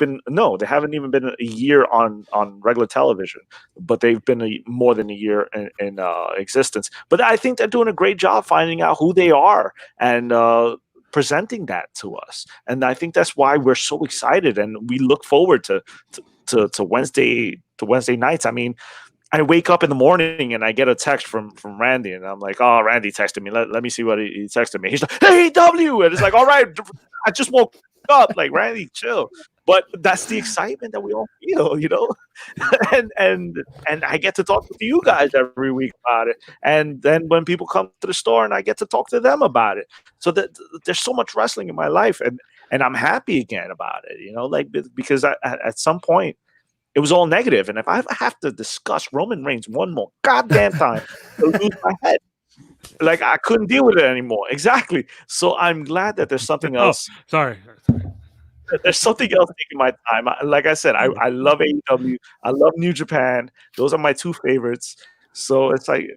haven't even been a year on regular television, but they've been more than a year in existence. But I think they're doing a great job finding out who they are and presenting that to us. And I think that's why we're so excited and we look forward to Wednesday nights. I mean, I wake up in the morning and I get a text from Randy, and I'm like, "Oh, Randy texted me. Let me see what he texted me." He's like, "Hey, AEW," and it's like, "All right, I just woke up." Like, Randy, chill. But that's the excitement that we all feel, and I get to talk to you guys every week about it. And then when people come to the store, and I get to talk to them about it. So that there's so much wrestling in my life, and I'm happy again about it. Because at some point, it was all negative. And if I have to discuss Roman Reigns one more goddamn time, I'll lose my head. Like, I couldn't deal with it anymore. Exactly. So I'm glad that there's something else. Sorry. There's something else taking my time. Like I said, I love AEW. I love New Japan. Those are my two favorites. So it's like,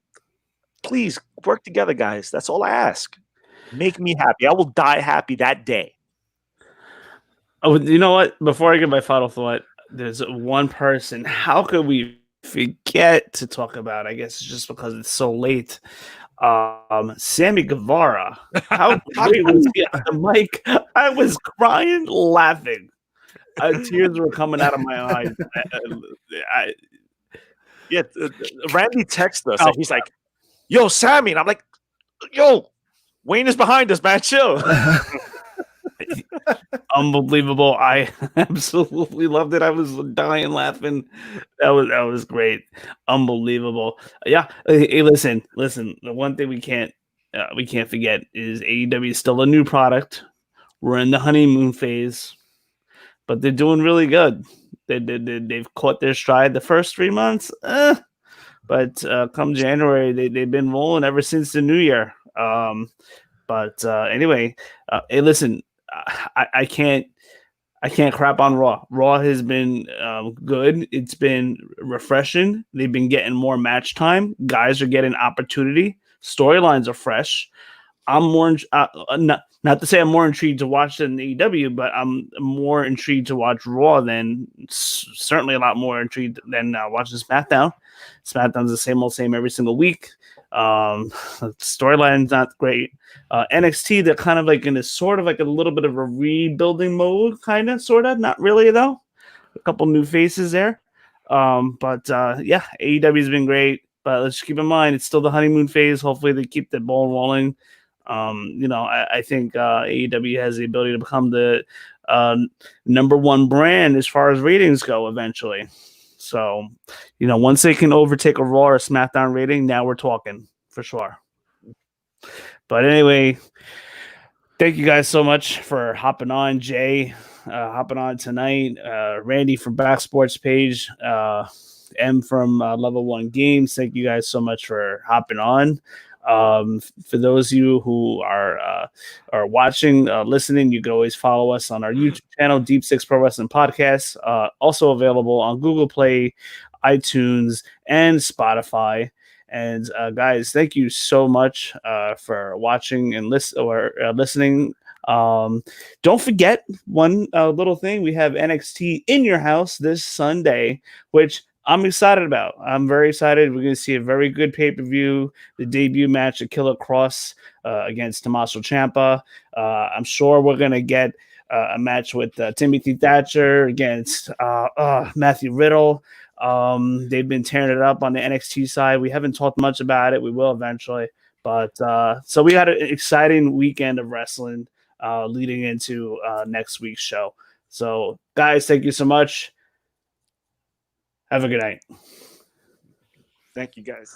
please work together, guys. That's all I ask. Make me happy. I will die happy that day. Oh, you know what? Before I get my final thought, there's one person. How could we forget to talk about? I guess it's just because it's so late. Sammy Guevara. How great was he on the mic? I was crying, laughing. Tears were coming out of my eyes. Randy texted us and he's like, "Yo, Sammy," and I'm like, "Yo, Wayne is behind us, man. Chill." Unbelievable. I absolutely loved it. I was dying laughing. That was great. Unbelievable. Yeah. Hey, listen. The one thing we can't forget is AEW is still a new product. We're in the honeymoon phase, but they're doing really good. They've caught their stride the first 3 months. But come January, they've been rolling ever since the new year. But anyway, hey, listen. I can't crap on Raw. Raw has been good. It's been refreshing. They've been getting more match time. Guys are getting opportunity. Storylines are fresh. I'm more not to say I'm more intrigued to watch than AEW, but I'm more intrigued to watch Raw than certainly a lot more intrigued than watching SmackDown. SmackDown's the same every single week. Storyline's not great. NXT, they're kind of like in a sort of like a little bit of a rebuilding mode, kind of, sort of, not really though. A couple new faces there. But AEW has been great. But let's keep in mind it's still the honeymoon phase. Hopefully they keep the ball rolling. I think AEW has the ability to become the number one brand as far as ratings go eventually. So, once they can overtake a Raw or SmackDown rating, now we're talking for sure. But anyway, thank you guys so much for hopping on. Jay, hopping on tonight. Randy from Backsportspage, M from Level 1 Games. Thank you guys so much for hopping on. For those of you who are watching, listening, you can always follow us on our YouTube channel, Deep Six Pro Wrestling Podcast, also available on Google Play, iTunes, and Spotify. And guys, thank you so much for watching and listening. Don't forget one little thing. We have NXT in your house this Sunday, which I'm excited about. I'm very excited. We're going to see a very good pay-per-view, the debut match of Killer Cross against Tommaso Ciampa. I'm sure we're going to get a match with Timothy Thatcher against Matthew Riddle. They've been tearing it up on the NXT side. We haven't talked much about it. We will eventually. But so we had an exciting weekend of wrestling leading into next week's show. So, guys, thank you so much. Have a good night. Thank you, guys.